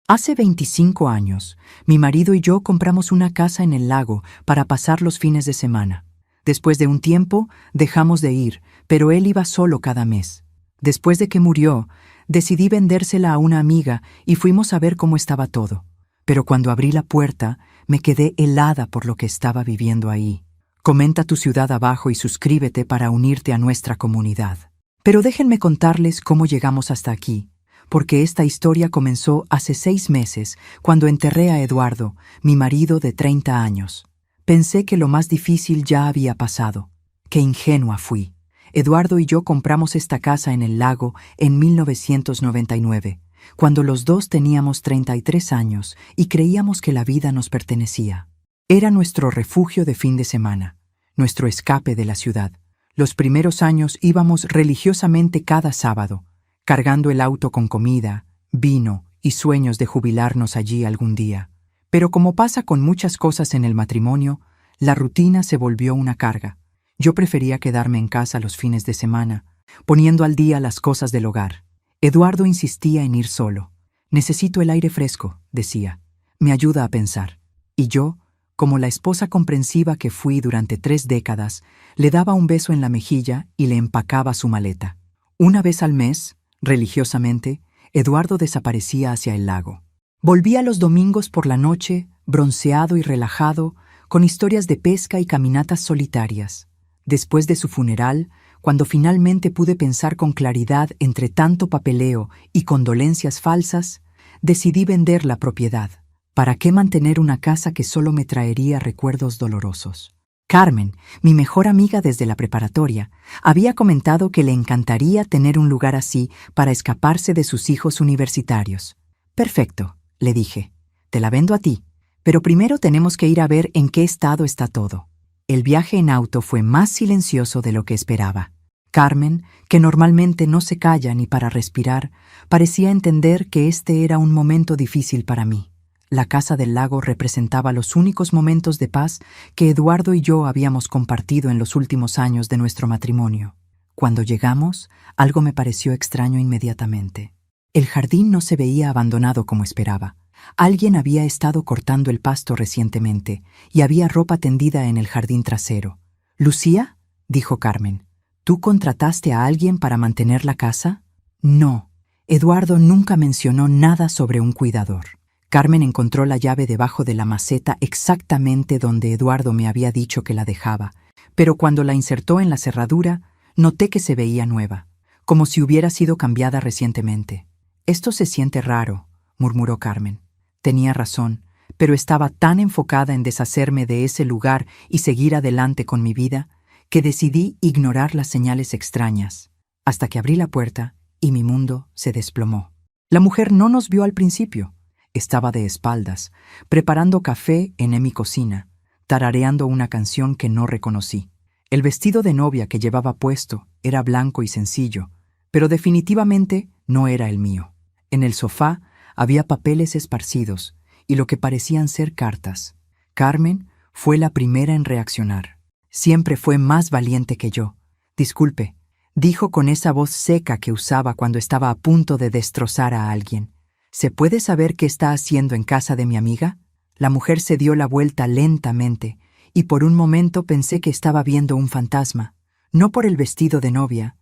Hace 25 años, mi marido y yo compramos una casa en el lago para pasar los fines de semana. Después de un tiempo, dejamos de ir, pero él iba solo cada mes. Después de que murió, decidí vendérsela a una amiga y fuimos a ver cómo estaba todo. Pero cuando abrí la puerta, me quedé helada por lo que estaba viviendo ahí. Comenta tu ciudad abajo y suscríbete para unirte a nuestra comunidad. Pero déjenme contarles cómo llegamos hasta aquí, porque esta historia comenzó hace 6 meses, cuando enterré a Eduardo, mi marido de 30 años. Pensé que lo más difícil ya había pasado. Qué ingenua fui. Eduardo y yo compramos esta casa en el lago en 1999, cuando los dos teníamos 33 años y creíamos que la vida nos pertenecía. Era nuestro refugio de fin de semana, nuestro escape de la ciudad. Los primeros años íbamos religiosamente cada sábado, cargando el auto con comida, vino y sueños de jubilarnos allí algún día. Pero como pasa con muchas cosas en el matrimonio, la rutina se volvió una carga. Yo prefería quedarme en casa los fines de semana, poniendo al día las cosas del hogar. Eduardo insistía en ir solo. «Necesito el aire fresco», decía. «Me ayuda a pensar». Y yo, como la esposa comprensiva que fui durante 3 décadas, le daba un beso en la mejilla y le empacaba su maleta. Una vez al mes, religiosamente, Eduardo desaparecía hacia el lago. Volvía los domingos por la noche, bronceado y relajado, con historias de pesca y caminatas solitarias. Después de su funeral, cuando finalmente pude pensar con claridad entre tanto papeleo y condolencias falsas, decidí vender la propiedad. ¿Para qué mantener una casa que solo me traería recuerdos dolorosos? Carmen, mi mejor amiga desde la preparatoria, había comentado que le encantaría tener un lugar así para escaparse de sus hijos universitarios. «Perfecto», le dije. «Te la vendo a ti, pero primero tenemos que ir a ver en qué estado está todo». El viaje en auto fue más silencioso de lo que esperaba. Carmen, que normalmente no se calla ni para respirar, parecía entender que este era un momento difícil para mí. La casa del lago representaba los únicos momentos de paz que Eduardo y yo habíamos compartido en los últimos años de nuestro matrimonio. Cuando llegamos, algo me pareció extraño inmediatamente. El jardín no se veía abandonado como esperaba. Alguien había estado cortando el pasto recientemente y había ropa tendida en el jardín trasero. «¿Lucía?», dijo Carmen. «¿Tú contrataste a alguien para mantener la casa?». «No». Eduardo nunca mencionó nada sobre un cuidador. Carmen encontró la llave debajo de la maceta exactamente donde Eduardo me había dicho que la dejaba, pero cuando la insertó en la cerradura, noté que se veía nueva, como si hubiera sido cambiada recientemente. «Esto se siente raro», murmuró Carmen. Tenía razón, pero estaba tan enfocada en deshacerme de ese lugar y seguir adelante con mi vida, que decidí ignorar las señales extrañas, hasta que abrí la puerta y mi mundo se desplomó. La mujer no nos vio al principio. Estaba de espaldas, preparando café en mi cocina, tarareando una canción que no reconocí. El vestido de novia que llevaba puesto era blanco y sencillo, pero definitivamente no era el mío. En el sofá había papeles esparcidos y lo que parecían ser cartas. Carmen fue la primera en reaccionar. Siempre fue más valiente que yo. «Disculpe», dijo con esa voz seca que usaba cuando estaba a punto de destrozar a alguien. «¿Se puede saber qué está haciendo en casa de mi amiga?». La mujer se dio la vuelta lentamente, y por un momento pensé que estaba viendo un fantasma, no por el vestido de novia,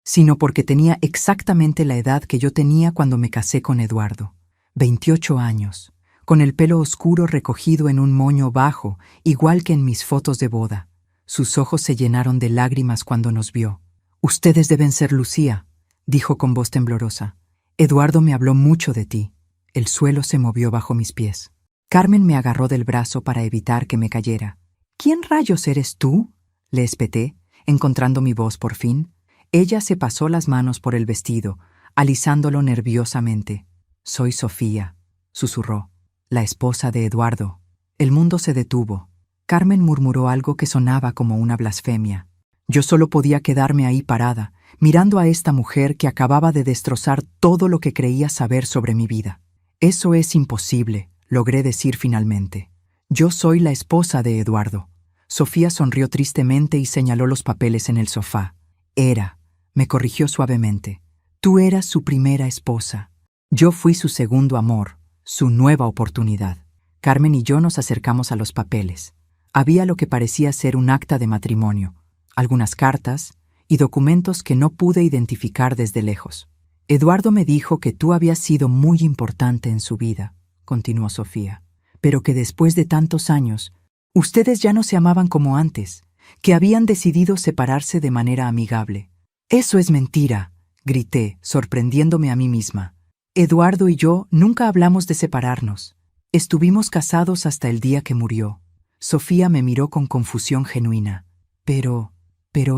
sino porque tenía exactamente la edad que yo tenía cuando me casé con Eduardo. 28 años, con el pelo oscuro recogido en un moño bajo, igual que en mis fotos de boda. Sus ojos se llenaron de lágrimas cuando nos vio. «Ustedes deben ser Lucía», dijo con voz temblorosa. «Eduardo me habló mucho de ti». El suelo se movió bajo mis pies. Carmen me agarró del brazo para evitar que me cayera. «¿Quién rayos eres tú?», le espeté, encontrando mi voz por fin. Ella se pasó las manos por el vestido, alisándolo nerviosamente. «Soy Sofía», susurró, «la esposa de Eduardo». El mundo se detuvo. Carmen murmuró algo que sonaba como una blasfemia. Yo solo podía quedarme ahí parada, mirando a esta mujer que acababa de destrozar todo lo que creía saber sobre mi vida. «Eso es imposible», logré decir finalmente. «Yo soy la esposa de Eduardo». Sofía sonrió tristemente y señaló los papeles en el sofá. «Era», me corrigió suavemente. «Tú eras su primera esposa». Yo fui su segundo amor, su nueva oportunidad. Carmen y yo nos acercamos a los papeles. Había lo que parecía ser un acta de matrimonio, algunas cartas y documentos que no pude identificar desde lejos. Eduardo me dijo que tú habías sido muy importante en su vida, continuó Sofía, pero que después de tantos años, ustedes ya no se amaban como antes, que habían decidido separarse de manera amigable. Eso es mentira, grité, sorprendiéndome a mí misma. Eduardo y yo nunca hablamos de separarnos. Estuvimos casados hasta el día que murió. Sofía me miró con confusión genuina. Pero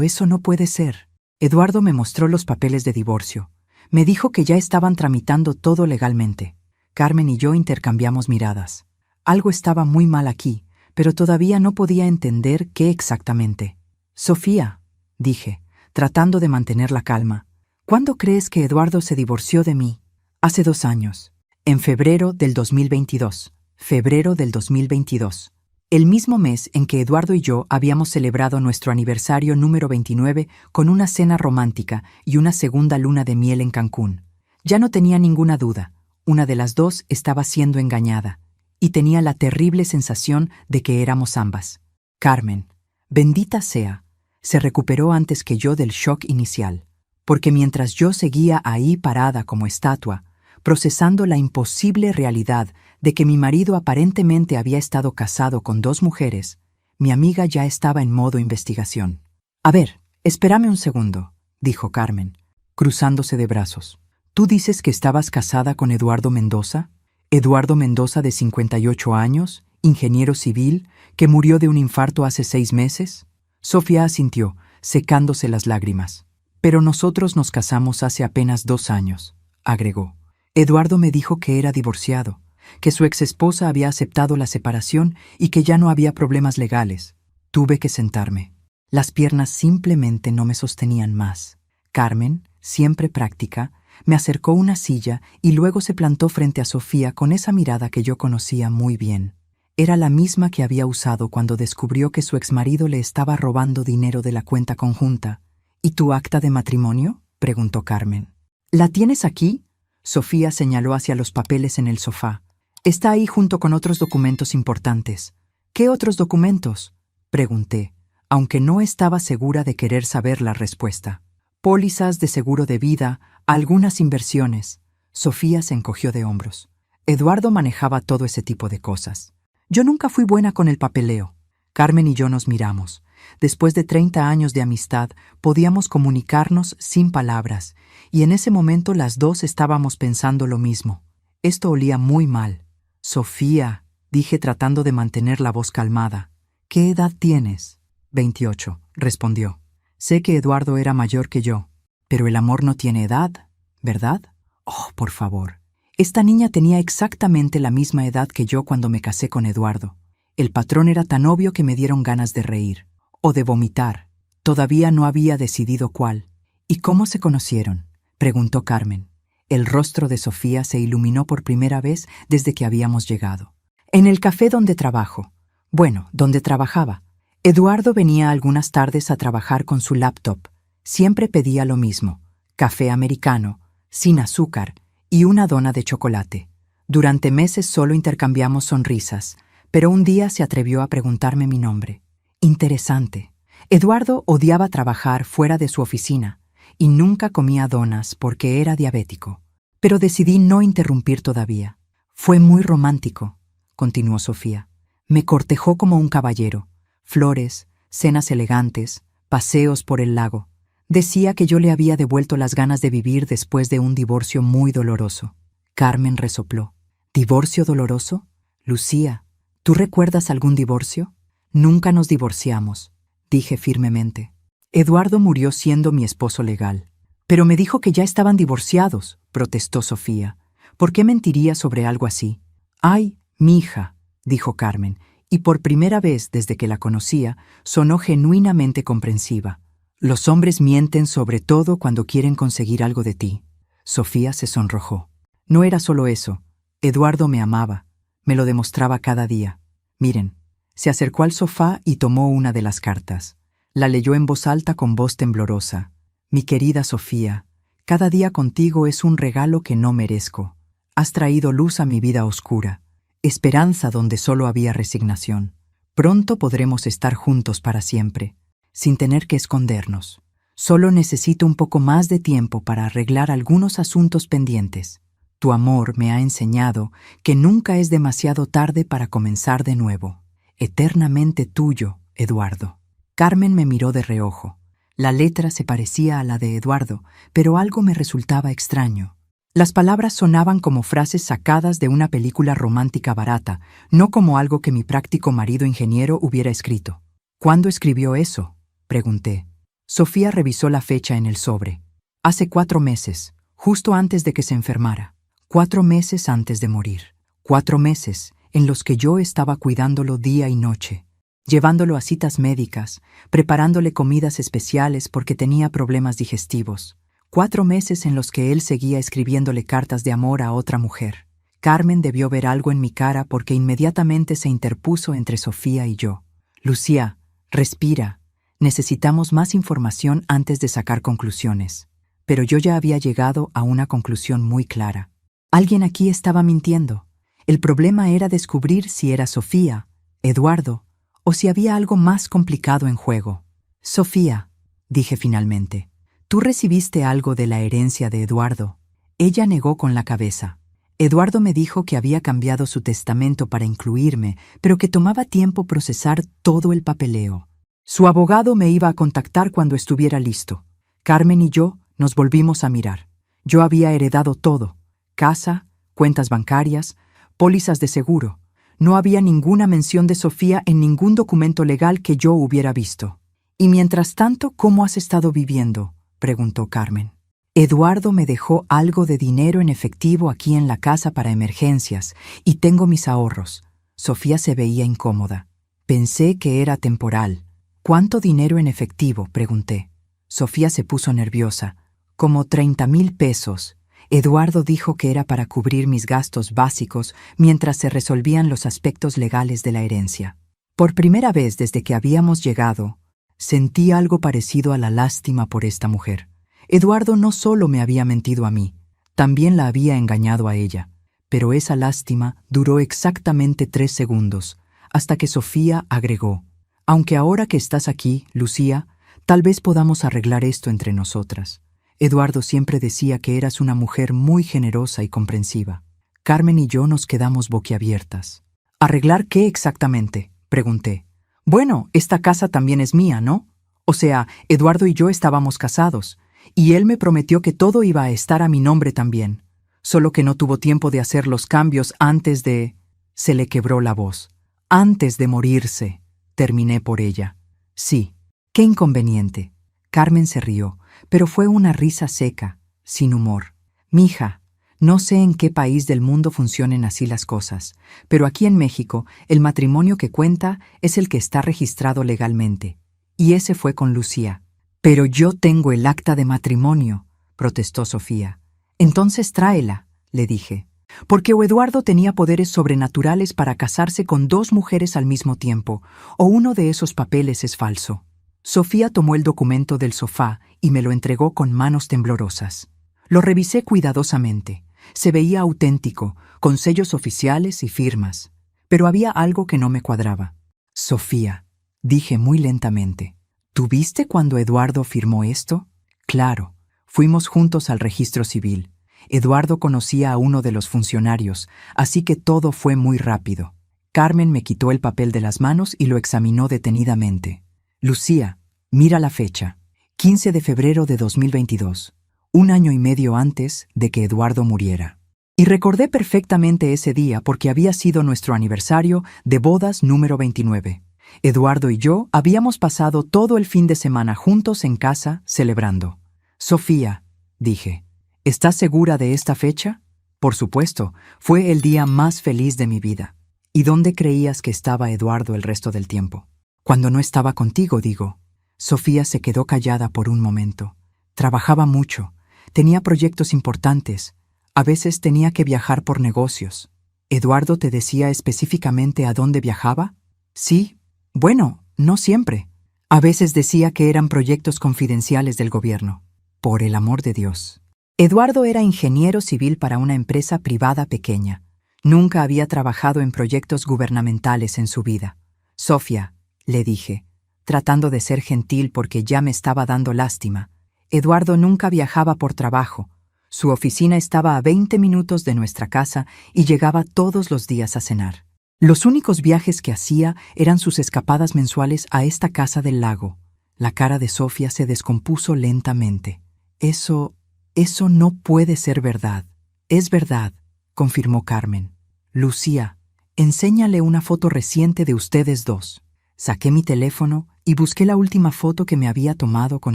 eso no puede ser. Eduardo me mostró los papeles de divorcio. Me dijo que ya estaban tramitando todo legalmente. Carmen y yo intercambiamos miradas. Algo estaba muy mal aquí, pero todavía no podía entender qué exactamente. Sofía, dije, tratando de mantener la calma, ¿cuándo crees que Eduardo se divorció de mí? Hace 2 años, en febrero del 2022. Febrero del 2022. El mismo mes en que Eduardo y yo habíamos celebrado nuestro aniversario número 29 con una cena romántica y una segunda luna de miel en Cancún. Ya no tenía ninguna duda, una de las dos estaba siendo engañada, y tenía la terrible sensación de que éramos ambas. Carmen, bendita sea, se recuperó antes que yo del shock inicial, porque mientras yo seguía ahí parada como estatua, procesando la imposible realidad de que mi marido aparentemente había estado casado con 2 mujeres, mi amiga ya estaba en modo investigación. A ver, espérame un segundo, dijo Carmen, cruzándose de brazos. ¿Tú dices que estabas casada con Eduardo Mendoza? Eduardo Mendoza, de 58 años, ingeniero civil, que murió de un infarto hace 6 meses. Sofía asintió, secándose las lágrimas. Pero nosotros nos casamos hace apenas 2 años, agregó. Eduardo me dijo que era divorciado, que su exesposa había aceptado la separación y que ya no había problemas legales. Tuve que sentarme. Las piernas simplemente no me sostenían más. Carmen, siempre práctica, me acercó una silla y luego se plantó frente a Sofía con esa mirada que yo conocía muy bien. Era la misma que había usado cuando descubrió que su exmarido le estaba robando dinero de la cuenta conjunta. ¿Y tu acta de matrimonio?, preguntó Carmen. ¿La tienes aquí? Sofía señaló hacia los papeles en el sofá. Está ahí junto con otros documentos importantes. ¿Qué otros documentos?, pregunté, aunque no estaba segura de querer saber la respuesta. Pólizas de seguro de vida, algunas inversiones. Sofía se encogió de hombros. Eduardo manejaba todo ese tipo de cosas. Yo nunca fui buena con el papeleo. Carmen y yo nos miramos. Después de 30 años de amistad, podíamos comunicarnos sin palabras, y en ese momento las dos estábamos pensando lo mismo. Esto olía muy mal. Sofía, dije tratando de mantener la voz calmada. ¿Qué edad tienes? 28, respondió. Sé que Eduardo era mayor que yo, pero el amor no tiene edad, ¿verdad? Oh, por favor. Esta niña tenía exactamente la misma edad que yo cuando me casé con Eduardo. El patrón era tan obvio que me dieron ganas de reír, o de vomitar. Todavía no había decidido cuál. ¿Y cómo se conocieron?, preguntó Carmen. El rostro de Sofía se iluminó por primera vez desde que habíamos llegado. En el café donde trabajo. Bueno, donde trabajaba. Eduardo venía algunas tardes a trabajar con su laptop. Siempre pedía lo mismo: café americano, sin azúcar y una dona de chocolate. Durante meses solo intercambiamos sonrisas, pero un día se atrevió a preguntarme mi nombre. Interesante. Eduardo odiaba trabajar fuera de su oficina y nunca comía donas porque era diabético. Pero decidí no interrumpir todavía. Fue muy romántico, continuó Sofía. Me cortejó como un caballero. Flores, cenas elegantes, paseos por el lago. Decía que yo le había devuelto las ganas de vivir después de un divorcio muy doloroso. Carmen resopló. ¿Divorcio doloroso? Lucía, ¿tú recuerdas algún divorcio? Nunca nos divorciamos, dije firmemente. Eduardo murió siendo mi esposo legal. Pero me dijo que ya estaban divorciados, protestó Sofía. ¿Por qué mentiría sobre algo así? Ay, mi hija, dijo Carmen, y por primera vez desde que la conocía, sonó genuinamente comprensiva. Los hombres mienten sobre todo cuando quieren conseguir algo de ti. Sofía se sonrojó. No era solo eso. Eduardo me amaba. Me lo demostraba cada día. Miren, se acercó al sofá y tomó una de las cartas. La leyó en voz alta con voz temblorosa. Mi querida Sofía, cada día contigo es un regalo que no merezco. Has traído luz a mi vida oscura, esperanza donde solo había resignación. Pronto podremos estar juntos para siempre, sin tener que escondernos. Solo necesito un poco más de tiempo para arreglar algunos asuntos pendientes. Tu amor me ha enseñado que nunca es demasiado tarde para comenzar de nuevo. Eternamente tuyo, Eduardo. Carmen me miró de reojo. La letra se parecía a la de Eduardo, pero algo me resultaba extraño. Las palabras sonaban como frases sacadas de una película romántica barata, no como algo que mi práctico marido ingeniero hubiera escrito. ¿Cuándo escribió eso?, pregunté. Sofía revisó la fecha en el sobre. Hace 4 meses, justo antes de que se enfermara. 4 meses antes de morir. 4 meses en los que yo estaba cuidándolo día y noche, llevándolo a citas médicas, preparándole comidas especiales porque tenía problemas digestivos. 4 meses en los que él seguía escribiéndole cartas de amor a otra mujer. Carmen debió ver algo en mi cara porque inmediatamente se interpuso entre Sofía y yo. Lucía, respira. Necesitamos más información antes de sacar conclusiones. Pero yo ya había llegado a una conclusión muy clara. Alguien aquí estaba mintiendo. El problema era descubrir si era Sofía, Eduardo, o si había algo más complicado en juego. Sofía, dije finalmente, tú recibiste algo de la herencia de Eduardo. Ella negó con la cabeza. Eduardo me dijo que había cambiado su testamento para incluirme, pero que tomaba tiempo procesar todo el papeleo. Su abogado me iba a contactar cuando estuviera listo. Carmen y yo nos volvimos a mirar. Yo había heredado todo: casa, cuentas bancarias, pólizas de seguro. No había ninguna mención de Sofía en ningún documento legal que yo hubiera visto. «Y mientras tanto, ¿cómo has estado viviendo?», preguntó Carmen. Eduardo me dejó algo de dinero en efectivo aquí en la casa para emergencias, y tengo mis ahorros. Sofía se veía incómoda. Pensé que era temporal. «¿Cuánto dinero en efectivo?», pregunté. Sofía se puso nerviosa. «Como 30,000 pesos. Eduardo dijo que era para cubrir mis gastos básicos mientras se resolvían los aspectos legales de la herencia». Por primera vez desde que habíamos llegado, sentí algo parecido a la lástima por esta mujer. Eduardo no solo me había mentido a mí, también la había engañado a ella. Pero esa lástima duró exactamente 3 segundos, hasta que Sofía agregó: «Aunque ahora que estás aquí, Lucía, tal vez podamos arreglar esto entre nosotras. Eduardo siempre decía que eras una mujer muy generosa y comprensiva». Carmen y yo nos quedamos boquiabiertas. «¿Arreglar qué exactamente?», pregunté. «Bueno, esta casa también es mía, ¿no? O sea, Eduardo y yo estábamos casados, y él me prometió que todo iba a estar a mi nombre también. Solo que no tuvo tiempo de hacer los cambios antes de...». Se le quebró la voz. «Antes de morirse», terminé por ella. «Sí, qué inconveniente». Carmen se rió, pero fue una risa seca, sin humor. «Mija, no sé en qué país del mundo funcionen así las cosas, pero aquí en México el matrimonio que cuenta es el que está registrado legalmente. Y ese fue con Lucía». «Pero yo tengo el acta de matrimonio», protestó Sofía. «Entonces tráela», le dije. Porque o Eduardo tenía poderes sobrenaturales para casarse con 2 mujeres al mismo tiempo, o uno de esos papeles es falso. Sofía tomó el documento del sofá y me lo entregó con manos temblorosas. Lo revisé cuidadosamente. Se veía auténtico, con sellos oficiales y firmas. Pero había algo que no me cuadraba. «Sofía», dije muy lentamente, «¿tú viste cuando Eduardo firmó esto?». «Claro, fuimos juntos al registro civil. Eduardo conocía a uno de los funcionarios, así que todo fue muy rápido». Carmen me quitó el papel de las manos y lo examinó detenidamente. «Lucía, mira la fecha. 15 de febrero de 2022, 1 año y medio antes de que Eduardo muriera». Y recordé perfectamente ese día porque había sido nuestro aniversario de bodas número 29. Eduardo y yo habíamos pasado todo el fin de semana juntos en casa celebrando. «Sofía», dije, «¿estás segura de esta fecha?». «Por supuesto, fue el día más feliz de mi vida». «¿Y dónde creías que estaba Eduardo el resto del tiempo?». «Cuando no estaba contigo, digo». Sofía se quedó callada por un momento. Trabajaba mucho, tenía proyectos importantes, a veces tenía que viajar por negocios. ¿Eduardo te decía específicamente a dónde viajaba? Sí, bueno, no siempre. A veces decía que eran proyectos confidenciales del gobierno. Por el amor de Dios. Eduardo era ingeniero civil para una empresa privada pequeña. Nunca había trabajado en proyectos gubernamentales en su vida. Sofía, le dije, tratando de ser gentil porque ya me estaba dando lástima. Eduardo nunca viajaba por trabajo. Su oficina estaba a 20 minutos de nuestra casa y llegaba todos los días a cenar. Los únicos viajes que hacía eran sus escapadas mensuales a esta casa del lago. La cara de Sofía se descompuso lentamente. Eso no puede ser verdad. Es verdad, confirmó Carmen. Lucía, enséñale una foto reciente de ustedes dos. Saqué mi teléfono y busqué la última foto que me había tomado con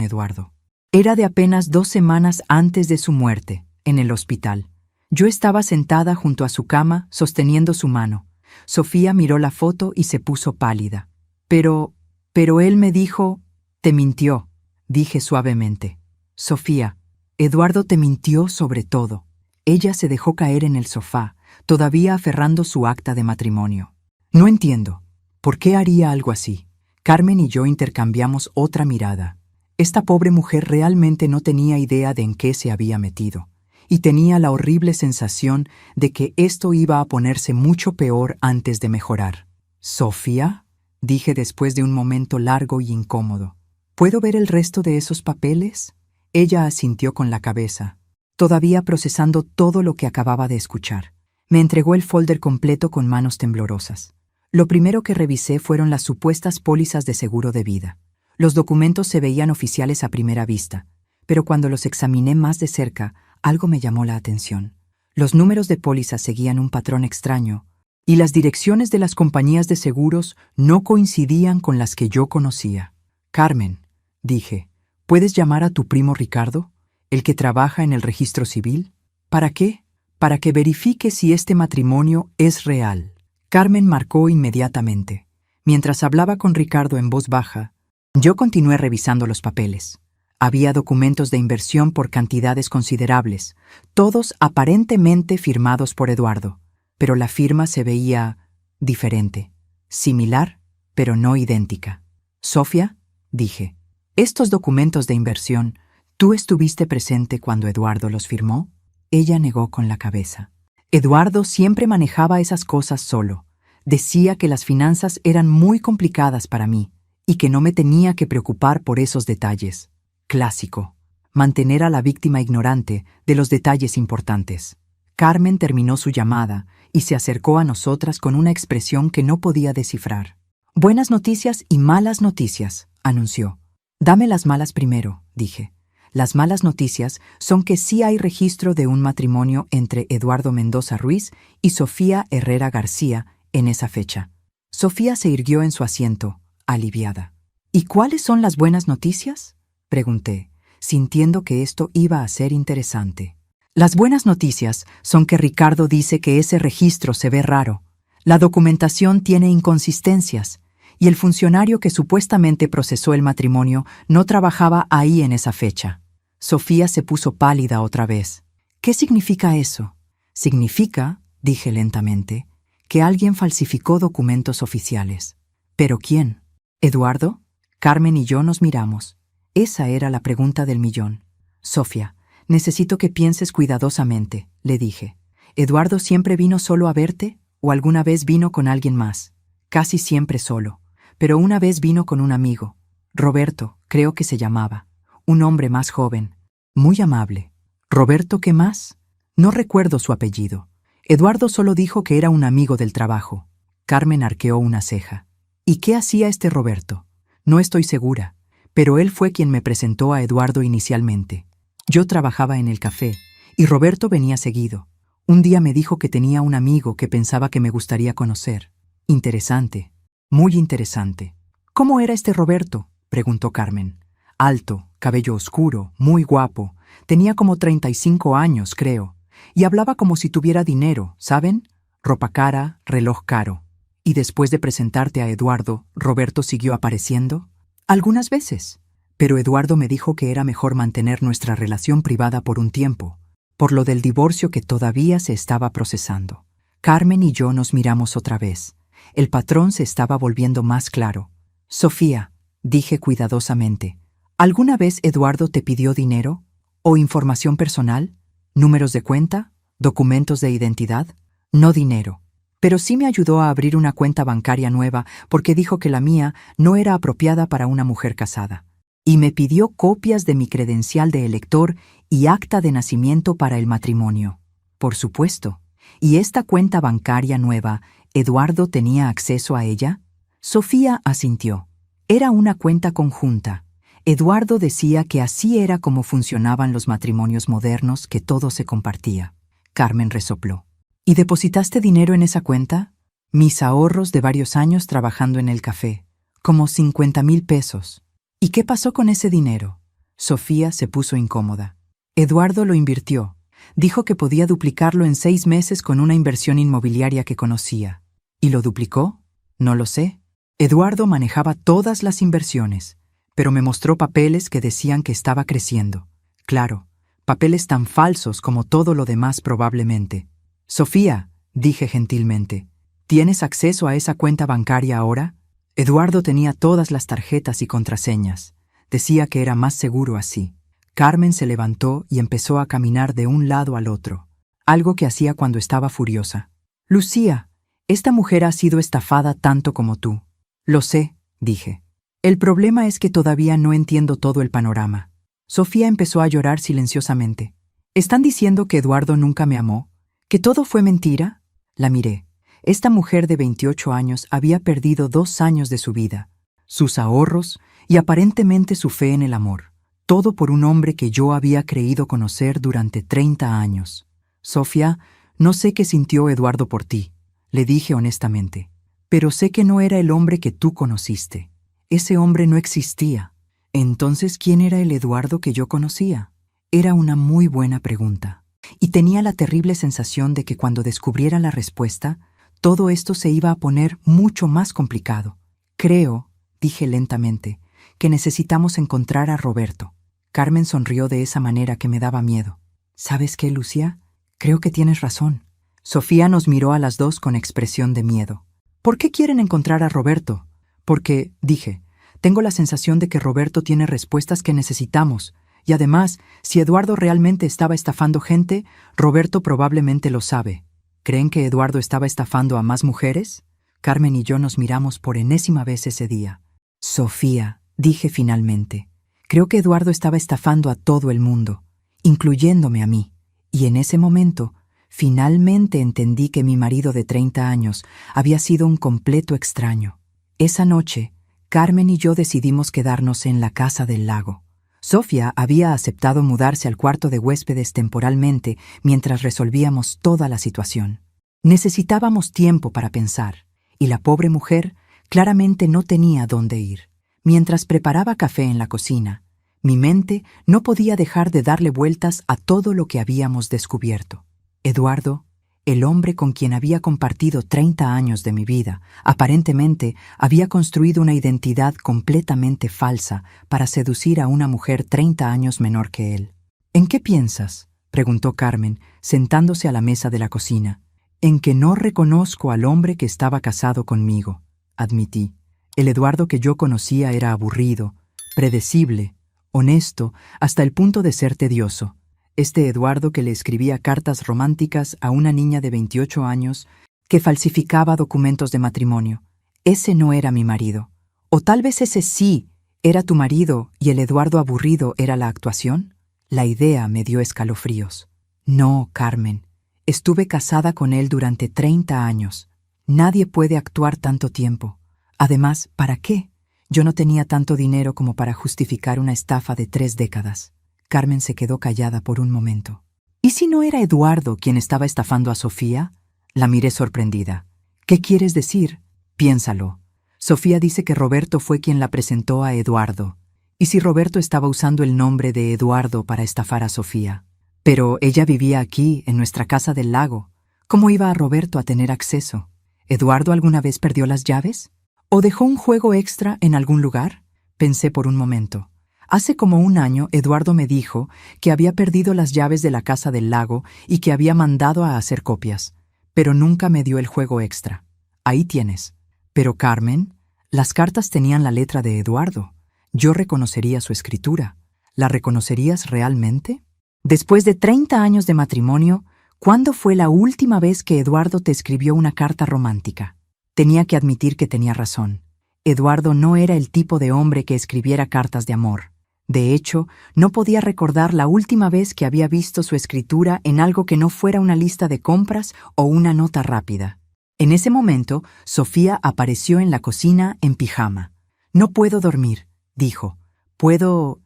Eduardo. Era de apenas 2 semanas antes de su muerte, en el hospital. Yo estaba sentada junto a su cama, sosteniendo su mano. Sofía miró la foto y se puso pálida. Pero él me dijo, te mintió, dije suavemente. Sofía, Eduardo te mintió sobre todo. Ella se dejó caer en el sofá, todavía aferrando su acta de matrimonio. No entiendo. ¿Por qué haría algo así? Carmen y yo intercambiamos otra mirada. Esta pobre mujer realmente no tenía idea de en qué se había metido, y tenía la horrible sensación de que esto iba a ponerse mucho peor antes de mejorar. ¿Sofía? Dije después de un momento largo y incómodo. ¿Puedo ver el resto de esos papeles? Ella asintió con la cabeza, todavía procesando todo lo que acababa de escuchar. Me entregó el folder completo con manos temblorosas. Lo primero que revisé fueron las supuestas pólizas de seguro de vida. Los documentos se veían oficiales a primera vista, pero cuando los examiné más de cerca, algo me llamó la atención. Los números de pólizas seguían un patrón extraño, y las direcciones de las compañías de seguros no coincidían con las que yo conocía. Carmen, dije, ¿puedes llamar a tu primo Ricardo, el que trabaja en el registro civil? ¿Para qué? Para que verifique si este matrimonio es real. Carmen marcó inmediatamente. Mientras hablaba con Ricardo en voz baja, yo continué revisando los papeles. Había documentos de inversión por cantidades considerables, todos aparentemente firmados por Eduardo, pero la firma se veía diferente, similar, pero no idéntica. Sofía, dije, estos documentos de inversión, ¿tú estuviste presente cuando Eduardo los firmó? Ella negó con la cabeza. Eduardo siempre manejaba esas cosas solo. Decía que las finanzas eran muy complicadas para mí y que no me tenía que preocupar por esos detalles. Clásico. Mantener a la víctima ignorante de los detalles importantes. Carmen terminó su llamada y se acercó a nosotras con una expresión que no podía descifrar. Buenas noticias y malas noticias, anunció. Dame las malas primero, dije. Las malas noticias son que sí hay registro de un matrimonio entre Eduardo Mendoza Ruiz y Sofía Herrera García en esa fecha. Sofía se irguió en su asiento, aliviada. ¿Y cuáles son las buenas noticias?, pregunté, sintiendo que esto iba a ser interesante. Las buenas noticias son que Ricardo dice que ese registro se ve raro. La documentación tiene inconsistencias, y el funcionario que supuestamente procesó el matrimonio no trabajaba ahí en esa fecha. Sofía se puso pálida otra vez. ¿Qué significa eso? Significa, dije lentamente, que alguien falsificó documentos oficiales. ¿Pero quién? ¿Eduardo? Carmen y yo nos miramos. Esa era la pregunta del millón. Sofía, necesito que pienses cuidadosamente, le dije. ¿Eduardo siempre vino solo a verte o alguna vez vino con alguien más? Casi siempre solo, pero una vez vino con un amigo. Roberto, creo que se llamaba. Un hombre más joven, muy amable. ¿Roberto qué más? No recuerdo su apellido. Eduardo solo dijo que era un amigo del trabajo. Carmen arqueó una ceja. ¿Y qué hacía este Roberto? No estoy segura, pero él fue quien me presentó a Eduardo inicialmente. Yo trabajaba en el café, y Roberto venía seguido. Un día me dijo que tenía un amigo que pensaba que me gustaría conocer. Interesante, muy interesante. ¿Cómo era este Roberto?, preguntó Carmen. Alto, cabello oscuro, muy guapo. Tenía como 35 años, creo. Y hablaba como si tuviera dinero, ¿saben? Ropa cara, reloj caro. ¿Y después de presentarte a Eduardo, Roberto siguió apareciendo? Algunas veces. Pero Eduardo me dijo que era mejor mantener nuestra relación privada por un tiempo, por lo del divorcio que todavía se estaba procesando. Carmen y yo nos miramos otra vez. El patrón se estaba volviendo más claro. Sofía, dije cuidadosamente, ¿alguna vez Eduardo te pidió dinero? ¿O información personal? ¿Números de cuenta? ¿Documentos de identidad? No dinero. Pero sí me ayudó a abrir una cuenta bancaria nueva porque dijo que la mía no era apropiada para una mujer casada. Y me pidió copias de mi credencial de elector y acta de nacimiento para el matrimonio. Por supuesto. ¿Y esta cuenta bancaria nueva, Eduardo tenía acceso a ella? Sofía asintió. Era una cuenta conjunta. Eduardo decía que así era como funcionaban los matrimonios modernos, que todo se compartía. Carmen resopló. ¿Y depositaste dinero en esa cuenta? Mis ahorros de varios años trabajando en el café. Como 50,000 pesos. ¿Y qué pasó con ese dinero? Sofía se puso incómoda. Eduardo lo invirtió. Dijo que podía duplicarlo en 6 meses con una inversión inmobiliaria que conocía. ¿Y lo duplicó? No lo sé. Eduardo manejaba todas las inversiones, pero me mostró papeles que decían que estaba creciendo. Claro, papeles tan falsos como todo lo demás probablemente. Sofía, dije gentilmente, ¿tienes acceso a esa cuenta bancaria ahora? Eduardo tenía todas las tarjetas y contraseñas. Decía que era más seguro así. Carmen se levantó y empezó a caminar de un lado al otro, algo que hacía cuando estaba furiosa. Lucía, esta mujer ha sido estafada tanto como tú. Lo sé, dije. El problema es que todavía no entiendo todo el panorama. Sofía empezó a llorar silenciosamente. ¿Están diciendo que Eduardo nunca me amó? ¿Que todo fue mentira? La miré. Esta mujer de 28 años había perdido 2 años de su vida, sus ahorros y aparentemente su fe en el amor. Todo por un hombre que yo había creído conocer durante 30 años. Sofía, no sé qué sintió Eduardo por ti, le dije honestamente. Pero sé que no era el hombre que tú conociste. Ese hombre no existía. Entonces, ¿quién era el Eduardo que yo conocía? Era una muy buena pregunta. Y tenía la terrible sensación de que cuando descubriera la respuesta, todo esto se iba a poner mucho más complicado. Creo, dije lentamente, que necesitamos encontrar a Roberto. Carmen sonrió de esa manera que me daba miedo. ¿Sabes qué, Lucía? Creo que tienes razón. Sofía nos miró a las dos con expresión de miedo. ¿Por qué quieren encontrar a Roberto? Porque, dije, tengo la sensación de que Roberto tiene respuestas que necesitamos. Y además, si Eduardo realmente estaba estafando gente, Roberto probablemente lo sabe. ¿Creen que Eduardo estaba estafando a más mujeres? Carmen y yo nos miramos por enésima vez ese día. Sofía, dije finalmente, creo que Eduardo estaba estafando a todo el mundo, incluyéndome a mí. Y en ese momento, finalmente entendí que mi marido de 30 años había sido un completo extraño. Esa noche, Carmen y yo decidimos quedarnos en la casa del lago. Sofía había aceptado mudarse al cuarto de huéspedes temporalmente mientras resolvíamos toda la situación. Necesitábamos tiempo para pensar, y la pobre mujer claramente no tenía dónde ir. Mientras preparaba café en la cocina, mi mente no podía dejar de darle vueltas a todo lo que habíamos descubierto. Eduardo, el hombre con quien había compartido 30 años de mi vida, aparentemente había construido una identidad completamente falsa para seducir a una mujer 30 años menor que él. ¿En qué piensas?, preguntó Carmen, sentándose a la mesa de la cocina. En que no reconozco al hombre que estaba casado conmigo, admití. El Eduardo que yo conocía era aburrido, predecible, honesto, hasta el punto de ser tedioso. Este Eduardo que le escribía cartas románticas a una niña de 28 años que falsificaba documentos de matrimonio. Ese no era mi marido. O tal vez ese sí era tu marido y el Eduardo aburrido era la actuación. La idea me dio escalofríos. No, Carmen. Estuve casada con él durante 30 años. Nadie puede actuar tanto tiempo. Además, ¿para qué? Yo no tenía tanto dinero como para justificar una estafa de 3 décadas. Carmen se quedó callada por un momento. ¿Y si no era Eduardo quien estaba estafando a Sofía? La miré sorprendida. ¿Qué quieres decir? Piénsalo. Sofía dice que Roberto fue quien la presentó a Eduardo. ¿Y si Roberto estaba usando el nombre de Eduardo para estafar a Sofía? Pero ella vivía aquí, en nuestra casa del lago. ¿Cómo iba a Roberto a tener acceso? ¿Eduardo alguna vez perdió las llaves? ¿O dejó un juego extra en algún lugar? Pensé por un momento. Hace como 1 año, Eduardo me dijo que había perdido las llaves de la casa del lago y que había mandado a hacer copias, pero nunca me dio el juego extra. Ahí tienes. Pero Carmen, las cartas tenían la letra de Eduardo. Yo reconocería su escritura. ¿La reconocerías realmente? Después de 30 años de matrimonio, ¿cuándo fue la última vez que Eduardo te escribió una carta romántica? Tenía que admitir que tenía razón. Eduardo no era el tipo de hombre que escribiera cartas de amor. De hecho, no podía recordar la última vez que había visto su escritura en algo que no fuera una lista de compras o una nota rápida. En ese momento, Sofía apareció en la cocina en pijama. «No puedo dormir», dijo. ¿Puedo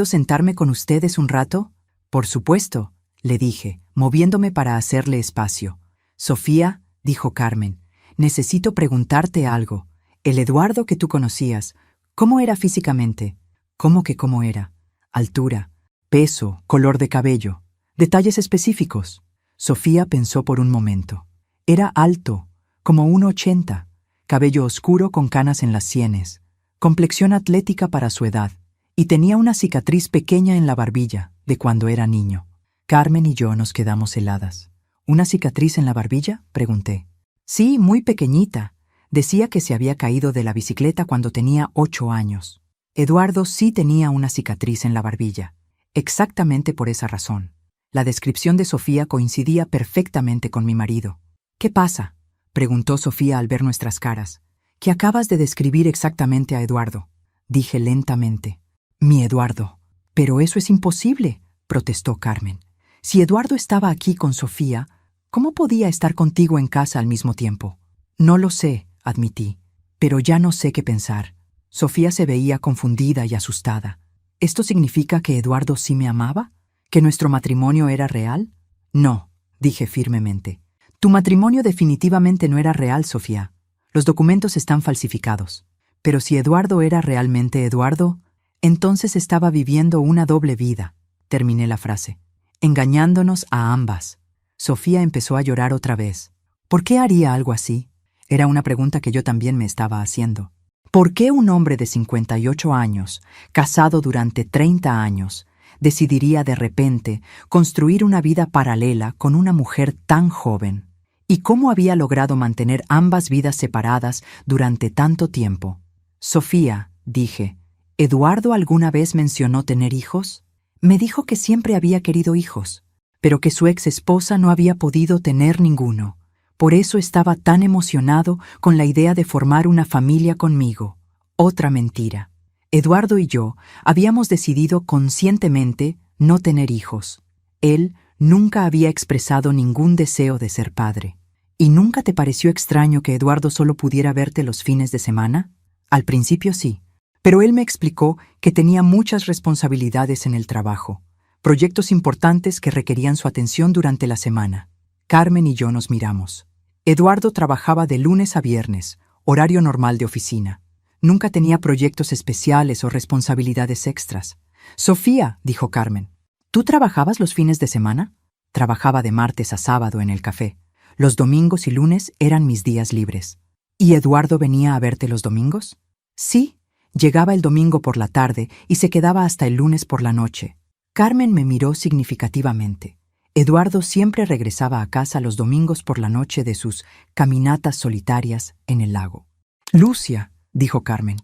sentarme con ustedes un rato? «Por supuesto», le dije, moviéndome para hacerle espacio. «Sofía», dijo Carmen, «necesito preguntarte algo. El Eduardo que tú conocías, ¿cómo era físicamente?» «¿Cómo que cómo era?» «Altura, peso, color de cabello. Detalles específicos». Sofía pensó por un momento. Era alto, como 1,80, cabello oscuro con canas en las sienes, complexión atlética para su edad, y tenía una cicatriz pequeña en la barbilla, de cuando era niño. Carmen y yo nos quedamos heladas. «¿Una cicatriz en la barbilla?», pregunté. «Sí, muy pequeñita. Decía que se había caído de la bicicleta cuando tenía 8 años. Eduardo sí tenía una cicatriz en la barbilla, exactamente por esa razón. La descripción de Sofía coincidía perfectamente con mi marido. «¿Qué pasa?», preguntó Sofía al ver nuestras caras. «¿Que acabas de describir exactamente a Eduardo?», dije lentamente. «Mi Eduardo». «Pero eso es imposible», protestó Carmen. «Si Eduardo estaba aquí con Sofía, ¿cómo podía estar contigo en casa al mismo tiempo?» «No lo sé», admití, «pero ya no sé qué pensar». Sofía se veía confundida y asustada. ¿Esto significa que Eduardo sí me amaba? ¿Que nuestro matrimonio era real? «No», dije firmemente. «Tu matrimonio definitivamente no era real, Sofía. Los documentos están falsificados. Pero si Eduardo era realmente Eduardo, entonces estaba viviendo una doble vida», terminé la frase, «engañándonos a ambas». Sofía empezó a llorar otra vez. ¿Por qué haría algo así? Era una pregunta que yo también me estaba haciendo. ¿Por qué un hombre de 58 años, casado durante 30 años, decidiría de repente construir una vida paralela con una mujer tan joven? ¿Y cómo había logrado mantener ambas vidas separadas durante tanto tiempo? «Sofía», dije, «¿Eduardo alguna vez mencionó tener hijos?» «Me dijo que siempre había querido hijos, pero que su ex esposa no había podido tener ninguno. Por eso estaba tan emocionado con la idea de formar una familia conmigo». Otra mentira. Eduardo y yo habíamos decidido conscientemente no tener hijos. Él nunca había expresado ningún deseo de ser padre. ¿Y nunca te pareció extraño que Eduardo solo pudiera verte los fines de semana? Al principio sí, pero él me explicó que tenía muchas responsabilidades en el trabajo, proyectos importantes que requerían su atención durante la semana. Carmen y yo nos miramos. Eduardo trabajaba de lunes a viernes, horario normal de oficina. Nunca tenía proyectos especiales o responsabilidades extras. «Sofía», dijo Carmen, «¿tú trabajabas los fines de semana?» Trabajaba de martes a sábado en el café. Los domingos y lunes eran mis días libres. ¿Y Eduardo venía a verte los domingos? Sí, llegaba el domingo por la tarde y se quedaba hasta el lunes por la noche. Carmen me miró significativamente. Eduardo siempre regresaba a casa los domingos por la noche de sus caminatas solitarias en el lago. «Lucia», dijo Carmen,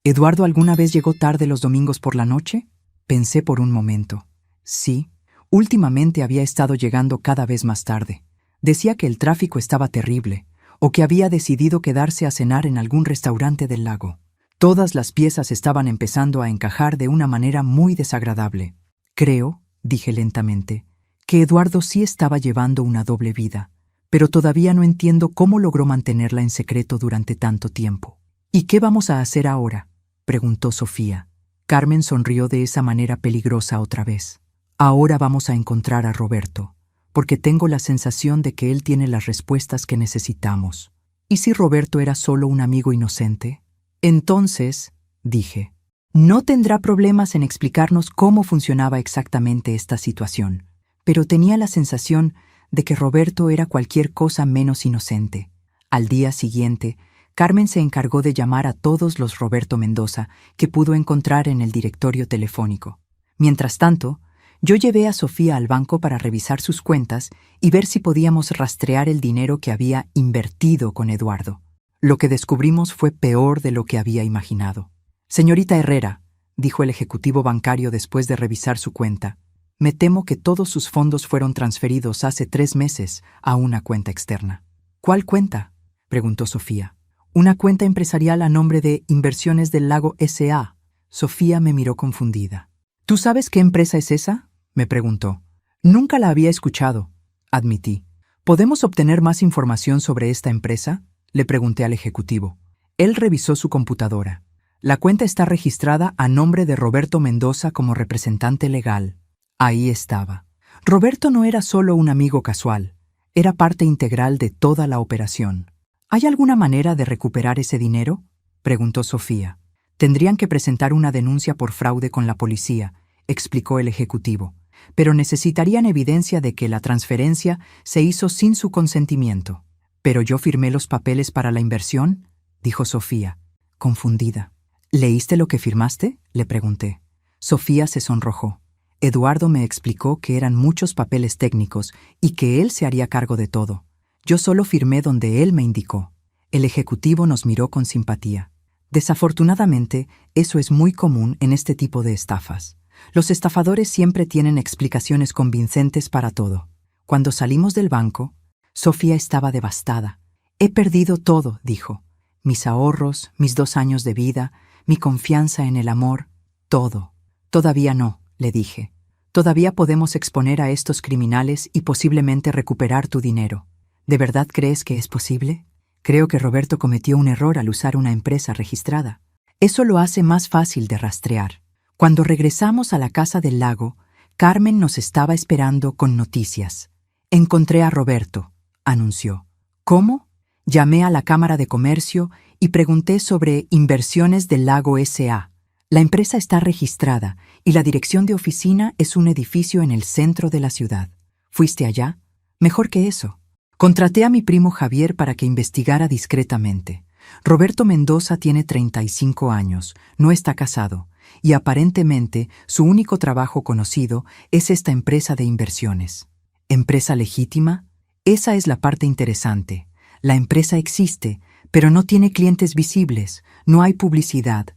«¿Eduardo alguna vez llegó tarde los domingos por la noche?» Pensé por un momento. Sí, últimamente había estado llegando cada vez más tarde. Decía que el tráfico estaba terrible, o que había decidido quedarse a cenar en algún restaurante del lago. Todas las piezas estaban empezando a encajar de una manera muy desagradable. «Creo», dije lentamente, «que Eduardo sí estaba llevando una doble vida, pero todavía no entiendo cómo logró mantenerla en secreto durante tanto tiempo». «¿Y qué vamos a hacer ahora?», preguntó Sofía. Carmen sonrió de esa manera peligrosa otra vez. «Ahora vamos a encontrar a Roberto, porque tengo la sensación de que él tiene las respuestas que necesitamos. ¿Y si Roberto era solo un amigo inocente? Entonces», dije, «no tendrá problemas en explicarnos cómo funcionaba exactamente esta situación». Pero tenía la sensación de que Roberto era cualquier cosa menos inocente. Al día siguiente, Carmen se encargó de llamar a todos los Roberto Mendoza que pudo encontrar en el directorio telefónico. Mientras tanto, yo llevé a Sofía al banco para revisar sus cuentas y ver si podíamos rastrear el dinero que había invertido con Eduardo. Lo que descubrimos fue peor de lo que había imaginado. «Señorita Herrera», dijo el ejecutivo bancario después de revisar su cuenta, Me temo que todos sus fondos fueron transferidos hace 3 meses a una cuenta externa. ¿Cuál cuenta?, preguntó Sofía. Una cuenta empresarial a nombre de Inversiones del Lago S.A. Sofía me miró confundida. ¿Tú sabes qué empresa es esa?, me preguntó. Nunca la había escuchado, admití. ¿Podemos obtener más información sobre esta empresa?, le pregunté al ejecutivo. Él revisó su computadora. La cuenta está registrada a nombre de Roberto Mendoza como representante legal. Ahí estaba. Roberto no era solo un amigo casual, era parte integral de toda la operación. ¿Hay alguna manera de recuperar ese dinero?, preguntó Sofía. Tendrían que presentar una denuncia por fraude con la policía, explicó el ejecutivo, pero necesitarían evidencia de que la transferencia se hizo sin su consentimiento. ¿Pero yo firmé los papeles para la inversión?, dijo Sofía, confundida. ¿Leíste lo que firmaste?, le pregunté. Sofía se sonrojó. Eduardo me explicó que eran muchos papeles técnicos y que él se haría cargo de todo. Yo solo firmé donde él me indicó. El ejecutivo nos miró con simpatía. Desafortunadamente, eso es muy común en este tipo de estafas. Los estafadores siempre tienen explicaciones convincentes para todo. Cuando salimos del banco, Sofía estaba devastada. He perdido todo, dijo. Mis ahorros, mis 2 años de vida, mi confianza en el amor, todo. Todavía no, le dije. Todavía podemos exponer a estos criminales y posiblemente recuperar tu dinero. ¿De verdad crees que es posible? Creo que Roberto cometió un error al usar una empresa registrada. Eso lo hace más fácil de rastrear. Cuando regresamos a la casa del lago, Carmen nos estaba esperando con noticias. Encontré a Roberto, anunció. ¿Cómo? Llamé a la Cámara de Comercio y pregunté sobre Inversiones del Lago S.A. La empresa está registrada y la dirección de oficina es un edificio en el centro de la ciudad. ¿Fuiste allá? Mejor que eso. Contraté a mi primo Javier para que investigara discretamente. Roberto Mendoza tiene 35 años, no está casado, y aparentemente su único trabajo conocido es esta empresa de inversiones. ¿Empresa legítima? Esa es la parte interesante. La empresa existe, pero no tiene clientes visibles, no hay publicidad,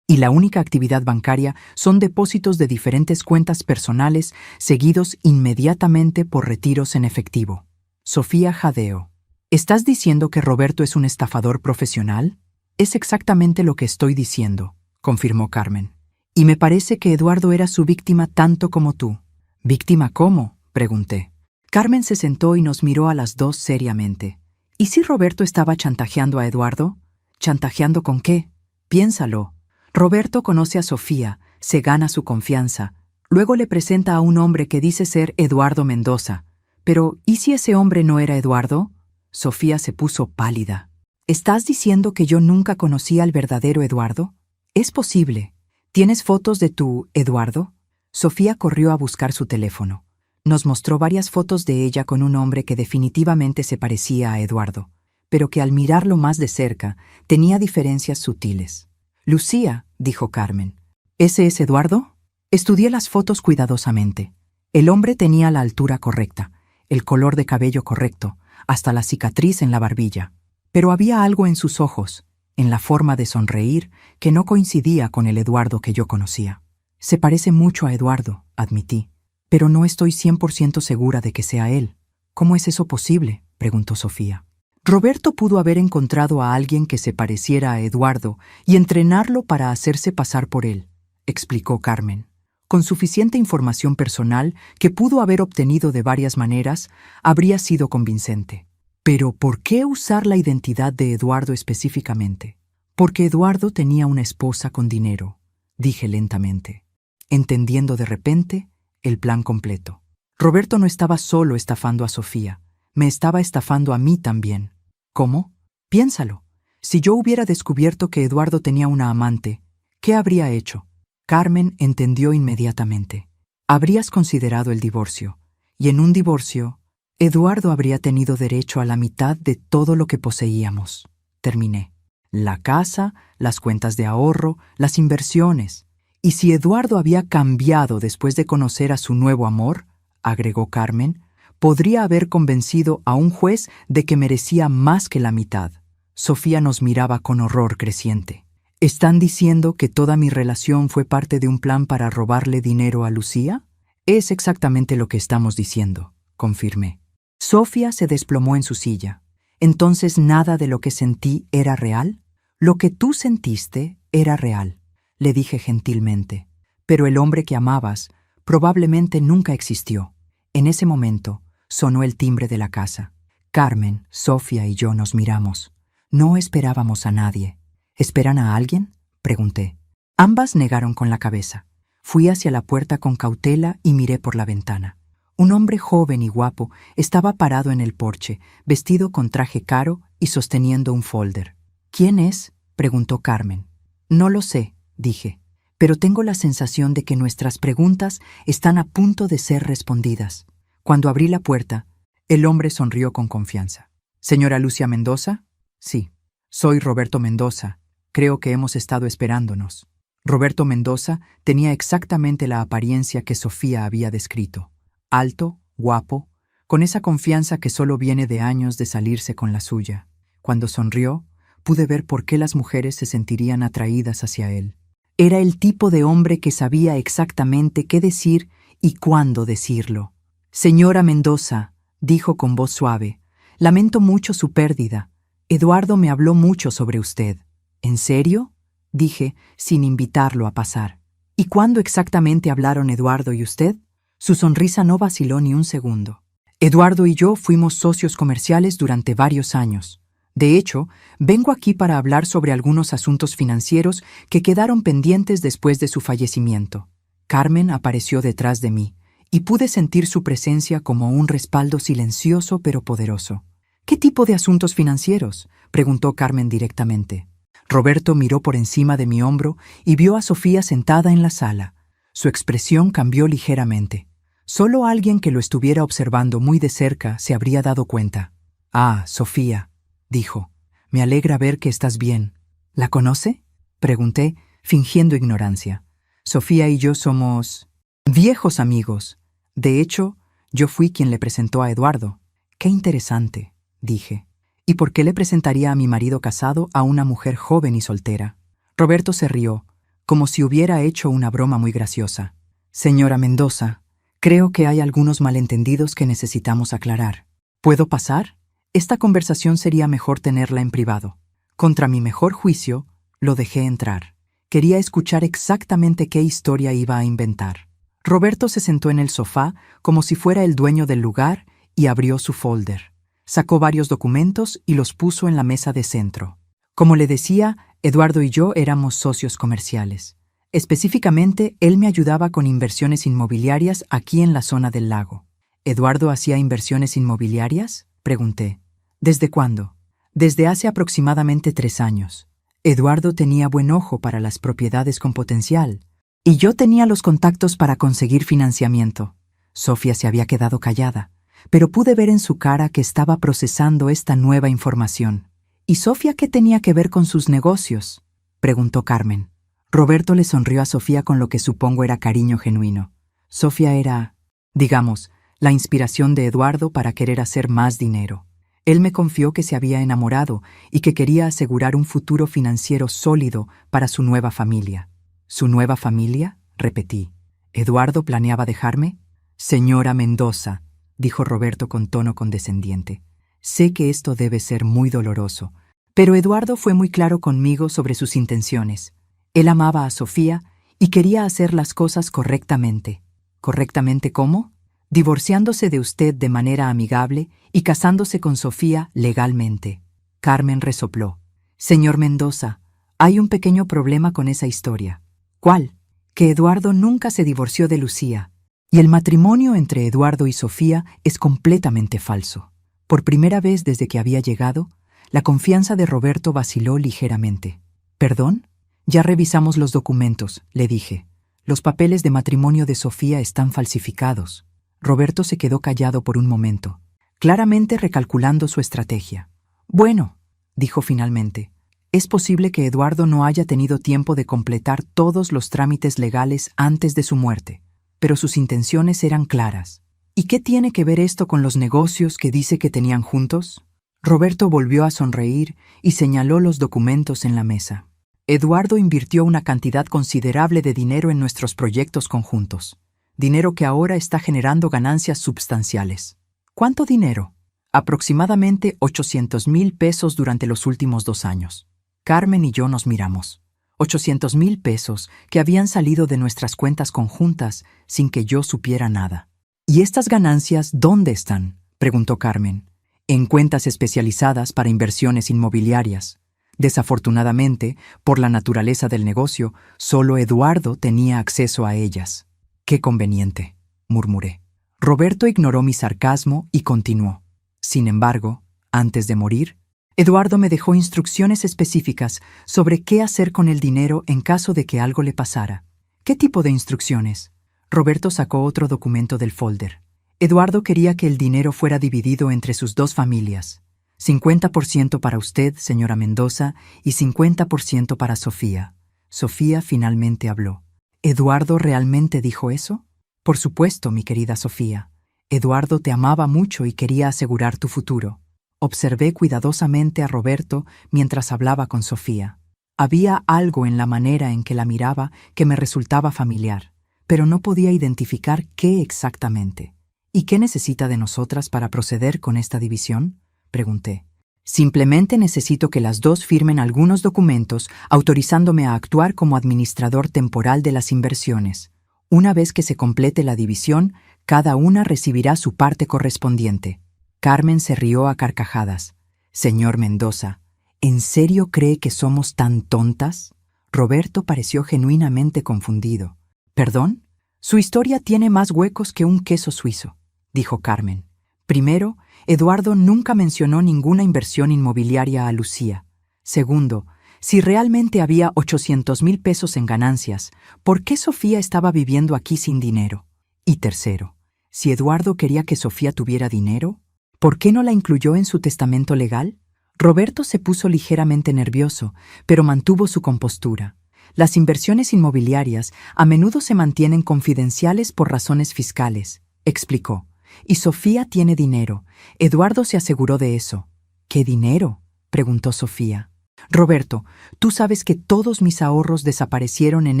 y la única actividad bancaria son depósitos de diferentes cuentas personales seguidos inmediatamente por retiros en efectivo. Sofía jadeó. ¿Estás diciendo que Roberto es un estafador profesional? Es exactamente lo que estoy diciendo, confirmó Carmen. Y me parece que Eduardo era su víctima tanto como tú. ¿Víctima cómo?, pregunté. Carmen se sentó y nos miró a las dos seriamente. ¿Y si Roberto estaba chantajeando a Eduardo? ¿Chantajeando con qué? Piénsalo. Roberto conoce a Sofía, se gana su confianza. Luego le presenta a un hombre que dice ser Eduardo Mendoza. Pero, ¿y si ese hombre no era Eduardo? Sofía se puso pálida. ¿Estás diciendo que yo nunca conocí al verdadero Eduardo? Es posible. ¿Tienes fotos de tu Eduardo? Sofía corrió a buscar su teléfono. Nos mostró varias fotos de ella con un hombre que definitivamente se parecía a Eduardo, pero que al mirarlo más de cerca tenía diferencias sutiles. Lucía, dijo Carmen. ¿Ese es Eduardo? Estudié las fotos cuidadosamente. El hombre tenía la altura correcta, el color de cabello correcto, hasta la cicatriz en la barbilla. Pero había algo en sus ojos, en la forma de sonreír, que no coincidía con el Eduardo que yo conocía. Se parece mucho a Eduardo, admití, pero no estoy 100% segura de que sea él. ¿Cómo es eso posible?, preguntó Sofía. Roberto pudo haber encontrado a alguien que se pareciera a Eduardo y entrenarlo para hacerse pasar por él, explicó Carmen. Con suficiente información personal que pudo haber obtenido de varias maneras, habría sido convincente. Pero ¿por qué usar la identidad de Eduardo específicamente? Porque Eduardo tenía una esposa con dinero, dije lentamente, entendiendo de repente el plan completo. Roberto no estaba solo estafando a Sofía, me estaba estafando a mí también. ¿Cómo? Piénsalo. Si yo hubiera descubierto que Eduardo tenía una amante, ¿qué habría hecho? Carmen entendió inmediatamente. Habrías considerado el divorcio, y en un divorcio, Eduardo habría tenido derecho a la mitad de todo lo que poseíamos. Terminé. La casa, las cuentas de ahorro, las inversiones. Y si Eduardo había cambiado después de conocer a su nuevo amor, agregó Carmen, podría haber convencido a un juez de que merecía más que la mitad. Sofía nos miraba con horror creciente. ¿Están diciendo que toda mi relación fue parte de un plan para robarle dinero a Lucía? Es exactamente lo que estamos diciendo, confirmé. Sofía se desplomó en su silla. ¿Entonces nada de lo que sentí era real? Lo que tú sentiste era real, le dije gentilmente. Pero el hombre que amabas probablemente nunca existió. En ese momento sonó el timbre de la casa. Carmen, Sofía y yo nos miramos. No esperábamos a nadie. ¿Esperan a alguien?, pregunté. Ambas negaron con la cabeza. Fui hacia la puerta con cautela y miré por la ventana. Un hombre joven y guapo estaba parado en el porche, vestido con traje caro y sosteniendo un folder. ¿Quién es?, preguntó Carmen. No lo sé, dije, pero tengo la sensación de que nuestras preguntas están a punto de ser respondidas. Cuando abrí la puerta, el hombre sonrió con confianza. ¿Señora Lucia Mendoza? Sí, soy Roberto Mendoza. Creo que hemos estado esperándonos. Roberto Mendoza tenía exactamente la apariencia que Sofía había descrito. Alto, guapo, con esa confianza que solo viene de años de salirse con la suya. Cuando sonrió, pude ver por qué las mujeres se sentirían atraídas hacia él. Era el tipo de hombre que sabía exactamente qué decir y cuándo decirlo. Señora Mendoza, dijo con voz suave, lamento mucho su pérdida. Eduardo me habló mucho sobre usted. ¿En serio?, dije, sin invitarlo a pasar. ¿Y cuándo exactamente hablaron Eduardo y usted? Su sonrisa no vaciló ni un segundo. Eduardo y yo fuimos socios comerciales durante varios años. De hecho, vengo aquí para hablar sobre algunos asuntos financieros que quedaron pendientes después de su fallecimiento. Carmen apareció detrás de mí, y pude sentir su presencia como un respaldo silencioso pero poderoso. ¿Qué tipo de asuntos financieros?, preguntó Carmen directamente. Roberto miró por encima de mi hombro y vio a Sofía sentada en la sala. Su expresión cambió ligeramente. Solo alguien que lo estuviera observando muy de cerca se habría dado cuenta. «Ah, Sofía», dijo, «me alegra ver que estás bien». «¿La conoce?», pregunté, fingiendo ignorancia. Sofía y yo somos viejos amigos. De hecho, yo fui quien le presentó a Eduardo. «Qué interesante», dije. «¿Y por qué le presentaría a mi marido casado a una mujer joven y soltera?». Roberto se rió, como si hubiera hecho una broma muy graciosa. «Señora Mendoza, creo que hay algunos malentendidos que necesitamos aclarar. ¿Puedo pasar? Esta conversación sería mejor tenerla en privado». Contra mi mejor juicio, lo dejé entrar. Quería escuchar exactamente qué historia iba a inventar. Roberto se sentó en el sofá como si fuera el dueño del lugar y abrió su folder. Sacó varios documentos y los puso en la mesa de centro. Como le decía, Eduardo y yo éramos socios comerciales. Específicamente, él me ayudaba con inversiones inmobiliarias aquí en la zona del lago. ¿Eduardo hacía inversiones inmobiliarias?, pregunté. ¿Desde cuándo? Desde hace aproximadamente 3 años. Eduardo tenía buen ojo para las propiedades con potencial, y yo tenía los contactos para conseguir financiamiento. Sofía se había quedado callada, pero pude ver en su cara que estaba procesando esta nueva información. ¿Y Sofía qué tenía que ver con sus negocios?, preguntó Carmen. Roberto le sonrió a Sofía con lo que supongo era cariño genuino. Sofía era, digamos, la inspiración de Eduardo para querer hacer más dinero. Él me confió que se había enamorado y que quería asegurar un futuro financiero sólido para su nueva familia. ¿Su nueva familia?, repetí. ¿Eduardo planeaba dejarme? Señora Mendoza, dijo Roberto con tono condescendiente. Sé que esto debe ser muy doloroso, pero Eduardo fue muy claro conmigo sobre sus intenciones. Él amaba a Sofía y quería hacer las cosas correctamente. ¿Correctamente cómo? Divorciándose de usted de manera amigable y casándose con Sofía legalmente. Carmen resopló. Señor Mendoza, hay un pequeño problema con esa historia. ¿Cuál? Que Eduardo nunca se divorció de Lucía. Y el matrimonio entre Eduardo y Sofía es completamente falso. Por primera vez desde que había llegado, la confianza de Roberto vaciló ligeramente. ¿Perdón? Ya revisamos los documentos, le dije. Los papeles de matrimonio de Sofía están falsificados. Roberto se quedó callado por un momento, claramente recalculando su estrategia. Bueno, dijo finalmente, es posible que Eduardo no haya tenido tiempo de completar todos los trámites legales antes de su muerte, pero sus intenciones eran claras. ¿Y qué tiene que ver esto con los negocios que dice que tenían juntos? Roberto volvió a sonreír y señaló los documentos en la mesa. Eduardo invirtió una cantidad considerable de dinero en nuestros proyectos conjuntos. dinero que ahora está generando ganancias substanciales. ¿Cuánto dinero? Aproximadamente 800,000 pesos durante los últimos 2 años. Carmen y yo nos miramos. 800,000 pesos que habían salido de nuestras cuentas conjuntas sin que yo supiera nada. ¿Y estas ganancias dónde están?, preguntó Carmen. En cuentas especializadas para inversiones inmobiliarias. Desafortunadamente, por la naturaleza del negocio, solo Eduardo tenía acceso a ellas. «Qué conveniente», murmuré. Roberto ignoró mi sarcasmo y continuó. Sin embargo, antes de morir, Eduardo me dejó instrucciones específicas sobre qué hacer con el dinero en caso de que algo le pasara. ¿Qué tipo de instrucciones? Roberto sacó otro documento del folder. Eduardo quería que el dinero fuera dividido entre sus 2 familias. 50% para usted, señora Mendoza, y 50% para Sofía. Sofía finalmente habló. ¿Eduardo realmente dijo eso? Por supuesto, mi querida Sofía. Eduardo te amaba mucho y quería asegurar tu futuro. Observé cuidadosamente a Roberto mientras hablaba con Sofía. Había algo en la manera en que la miraba que me resultaba familiar, pero no podía identificar qué exactamente. ¿Y qué necesita de nosotras para proceder con esta división?, pregunté. Simplemente necesito que las 2 firmen algunos documentos autorizándome a actuar como administrador temporal de las inversiones. Una vez que se complete la división, cada una recibirá su parte correspondiente. Carmen se rió a carcajadas. Señor Mendoza, ¿en serio cree que somos tan tontas? Roberto pareció genuinamente confundido. ¿Perdón? Su historia tiene más huecos que un queso suizo, dijo Carmen. Primero, Eduardo nunca mencionó ninguna inversión inmobiliaria a Lucía. Segundo, si realmente había 800,000 pesos en ganancias, ¿por qué Sofía estaba viviendo aquí sin dinero? Y tercero, si Eduardo quería que Sofía tuviera dinero, ¿por qué no la incluyó en su testamento legal? Roberto se puso ligeramente nervioso, pero mantuvo su compostura. Las inversiones inmobiliarias a menudo se mantienen confidenciales por razones fiscales, explicó. Y Sofía tiene dinero. Eduardo se aseguró de eso. ¿Qué dinero?, preguntó Sofía. Roberto, tú sabes que todos mis ahorros desaparecieron en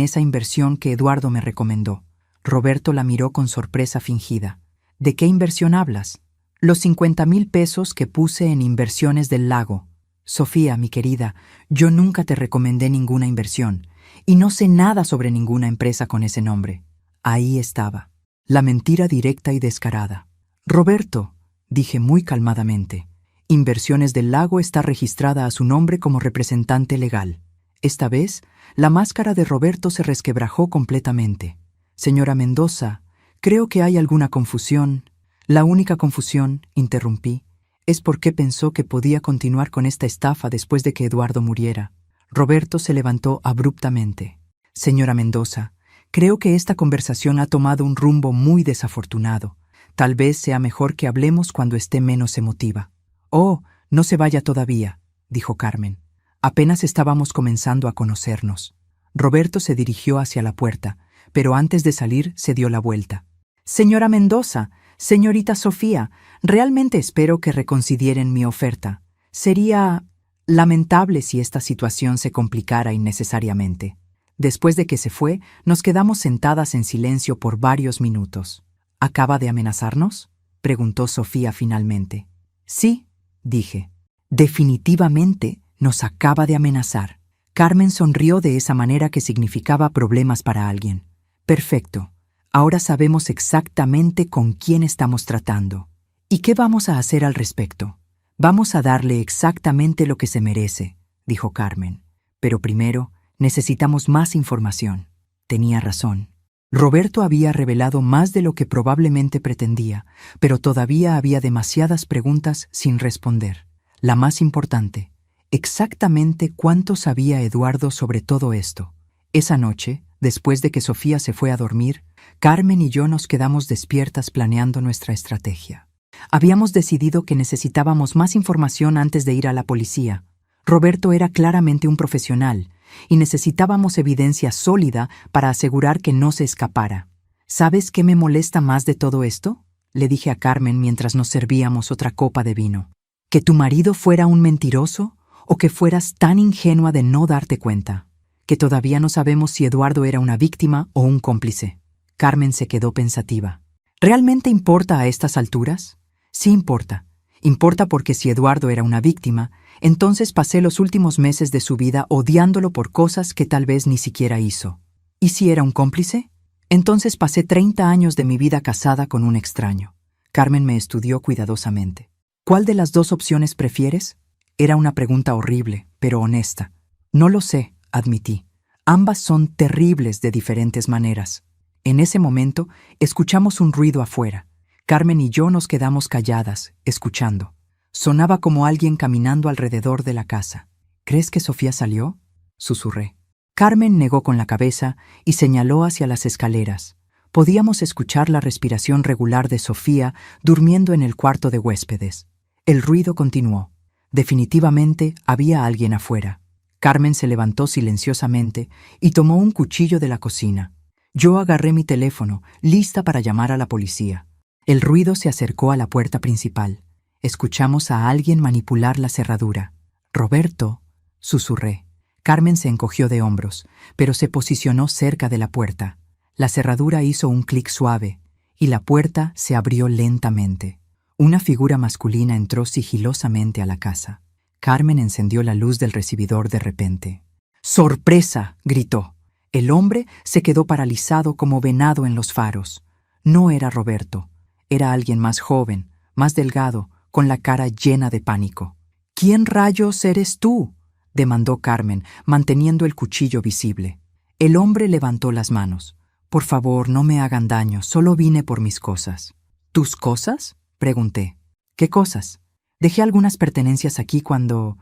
esa inversión que Eduardo me recomendó. Roberto la miró con sorpresa fingida. ¿De qué inversión hablas? Los 50,000 pesos que puse en Inversiones del Lago. Sofía, mi querida, yo nunca te recomendé ninguna inversión, y no sé nada sobre ninguna empresa con ese nombre. Ahí estaba. La mentira directa y descarada. Roberto, dije muy calmadamente, Inversiones del Lago está registrada a su nombre como representante legal. Esta vez, la máscara de Roberto se resquebrajó completamente. Señora Mendoza, creo que hay alguna confusión. La única confusión, interrumpí, es por qué pensó que podía continuar con esta estafa después de que Eduardo muriera. Roberto se levantó abruptamente. Señora Mendoza, creo que esta conversación ha tomado un rumbo muy desafortunado. Tal vez sea mejor que hablemos cuando esté menos emotiva. Oh, no se vaya todavía, dijo Carmen. Apenas estábamos comenzando a conocernos. Roberto se dirigió hacia la puerta, pero antes de salir se dio la vuelta. Señora Mendoza, señorita Sofía, realmente espero que reconsideren mi oferta. Sería lamentable si esta situación se complicara innecesariamente. Después de que se fue, nos quedamos sentadas en silencio por varios minutos. ¿Acaba de amenazarnos?, preguntó Sofía finalmente. Sí, dije. Definitivamente nos acaba de amenazar. Carmen sonrió de esa manera que significaba problemas para alguien. Perfecto. Ahora sabemos exactamente con quién estamos tratando. ¿Y qué vamos a hacer al respecto? Vamos a darle exactamente lo que se merece, dijo Carmen. Pero primero, necesitamos más información. Tenía razón. Roberto había revelado más de lo que probablemente pretendía, pero todavía había demasiadas preguntas sin responder. La más importante, exactamente cuánto sabía Eduardo sobre todo esto. Esa noche, después de que Sofía se fue a dormir, Carmen y yo nos quedamos despiertas planeando nuestra estrategia. Habíamos decidido que necesitábamos más información antes de ir a la policía. Roberto era claramente un profesional, y necesitábamos evidencia sólida para asegurar que no se escapara. ¿Sabes qué me molesta más de todo esto?, le dije a Carmen mientras nos servíamos otra copa de vino. ¿Que tu marido fuera un mentiroso o que fueras tan ingenua de no darte cuenta? Que todavía no sabemos si Eduardo era una víctima o un cómplice. Carmen se quedó pensativa. ¿Realmente importa a estas alturas? Sí importa. Importa porque si Eduardo era una víctima, entonces pasé los últimos meses de su vida odiándolo por cosas que tal vez ni siquiera hizo. ¿Y si era un cómplice? Entonces pasé 30 años de mi vida casada con un extraño. Carmen me estudió cuidadosamente. ¿Cuál de las dos opciones prefieres? Era una pregunta horrible, pero honesta. No lo sé, admití. Ambas son terribles de diferentes maneras. En ese momento, escuchamos un ruido afuera. Carmen y yo nos quedamos calladas, escuchando. Sonaba como alguien caminando alrededor de la casa. ¿Crees que Sofía salió?, susurré. Carmen negó con la cabeza y señaló hacia las escaleras. Podíamos escuchar la respiración regular de Sofía durmiendo en el cuarto de huéspedes. El ruido continuó. Definitivamente había alguien afuera. Carmen se levantó silenciosamente y tomó un cuchillo de la cocina. Yo agarré mi teléfono, lista para llamar a la policía. El ruido se acercó a la puerta principal. Escuchamos a alguien manipular la cerradura. «Roberto», susurré. Carmen se encogió de hombros, pero se posicionó cerca de la puerta. La cerradura hizo un clic suave, y la puerta se abrió lentamente. Una figura masculina entró sigilosamente a la casa. Carmen encendió la luz del recibidor de repente. «¡Sorpresa!», gritó. El hombre se quedó paralizado como venado en los faros. No era Roberto. Era alguien más joven, más delgado, con la cara llena de pánico. «¿Quién rayos eres tú?», demandó Carmen, manteniendo el cuchillo visible. El hombre levantó las manos. «Por favor, no me hagan daño, solo vine por mis cosas». «¿Tus cosas?», pregunté. «¿Qué cosas? Dejé algunas pertenencias aquí cuando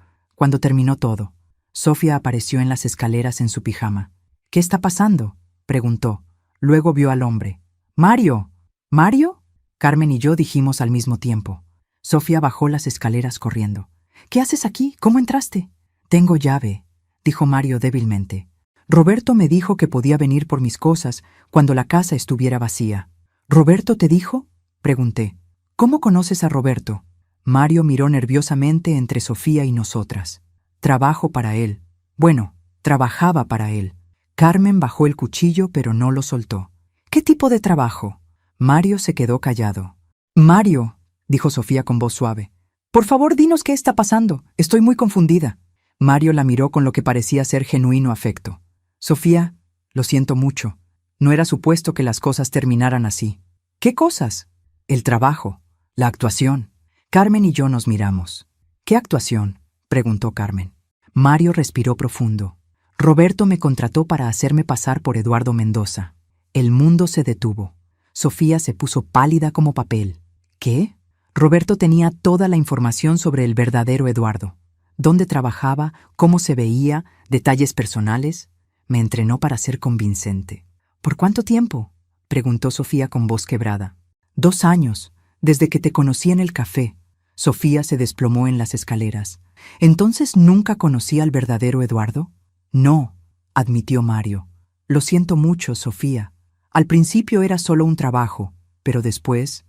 terminó todo». Sofía apareció en las escaleras en su pijama. «¿Qué está pasando?», preguntó. Luego vio al hombre. «¡Mario! ¿Mario?», Carmen y yo dijimos al mismo tiempo. Sofía bajó las escaleras corriendo. «¿Qué haces aquí? ¿Cómo entraste?». «Tengo llave», dijo Mario débilmente. «Roberto me dijo que podía venir por mis cosas cuando la casa estuviera vacía». «¿Roberto te dijo?», pregunté. «¿Cómo conoces a Roberto?». Mario miró nerviosamente entre Sofía y nosotras. «Trabajo para él». Bueno, trabajaba para él. Carmen bajó el cuchillo pero no lo soltó. «¿Qué tipo de trabajo?». Mario se quedó callado. «Mario», dijo Sofía con voz suave. «Por favor, dinos qué está pasando. Estoy muy confundida». Mario la miró con lo que parecía ser genuino afecto. «Sofía, lo siento mucho. No era supuesto que las cosas terminaran así». «¿Qué cosas?». «El trabajo, la actuación». Carmen y yo nos miramos. «¿Qué actuación?», preguntó Carmen. Mario respiró profundo. «Roberto me contrató para hacerme pasar por Eduardo Mendoza». El mundo se detuvo. Sofía se puso pálida como papel. «¿Qué?». Roberto tenía toda la información sobre el verdadero Eduardo. Dónde trabajaba, cómo se veía, detalles personales. Me entrenó para ser convincente. «¿Por cuánto tiempo?», preguntó Sofía con voz quebrada. «2 años, desde que te conocí en el café». Sofía se desplomó en las escaleras. «¿Entonces nunca conocí al verdadero Eduardo?». «No», admitió Mario. «Lo siento mucho, Sofía. Al principio era solo un trabajo, pero después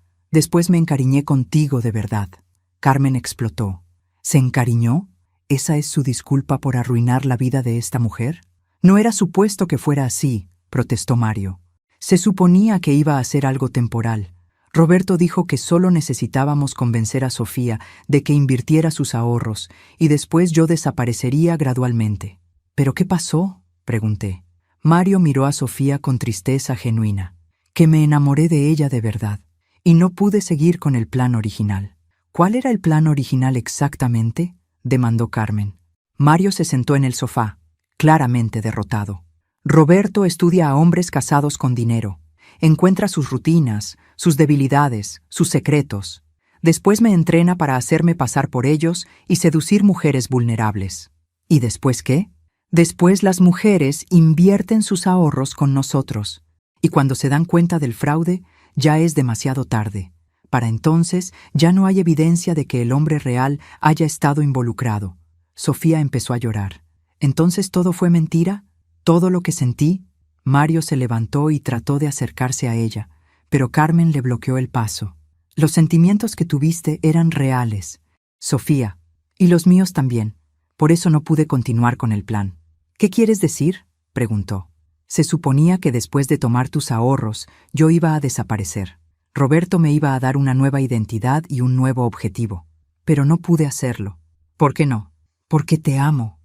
me encariñé contigo de verdad». Carmen explotó. «¿Se encariñó? ¿Esa es su disculpa por arruinar la vida de esta mujer?». «No era supuesto que fuera así», protestó Mario. «Se suponía que iba a ser algo temporal. Roberto dijo que solo necesitábamos convencer a Sofía de que invirtiera sus ahorros y después yo desaparecería gradualmente». «¿Pero qué pasó?», pregunté. Mario miró a Sofía con tristeza genuina. «Que me enamoré de ella de verdad y no pude seguir con el plan original». «¿Cuál era el plan original exactamente?», demandó Carmen. Mario se sentó en el sofá, claramente derrotado. «Roberto estudia a hombres casados con dinero. Encuentra sus rutinas, sus debilidades, sus secretos. Después me entrena para hacerme pasar por ellos y seducir mujeres vulnerables». «¿Y después qué?». «Después las mujeres invierten sus ahorros con nosotros. Y cuando se dan cuenta del fraude, ya es demasiado tarde. Para entonces ya no hay evidencia de que el hombre real haya estado involucrado». Sofía empezó a llorar. «¿Entonces todo fue mentira? ¿Todo lo que sentí?». Mario se levantó y trató de acercarse a ella, pero Carmen le bloqueó el paso. «Los sentimientos que tuviste eran reales, Sofía, y los míos también. Por eso no pude continuar con el plan». «¿Qué quieres decir?», preguntó. Se suponía que después de tomar tus ahorros, yo iba a desaparecer. Roberto me iba a dar una nueva identidad y un nuevo objetivo. Pero no pude hacerlo. ¿Por qué no? Porque te amo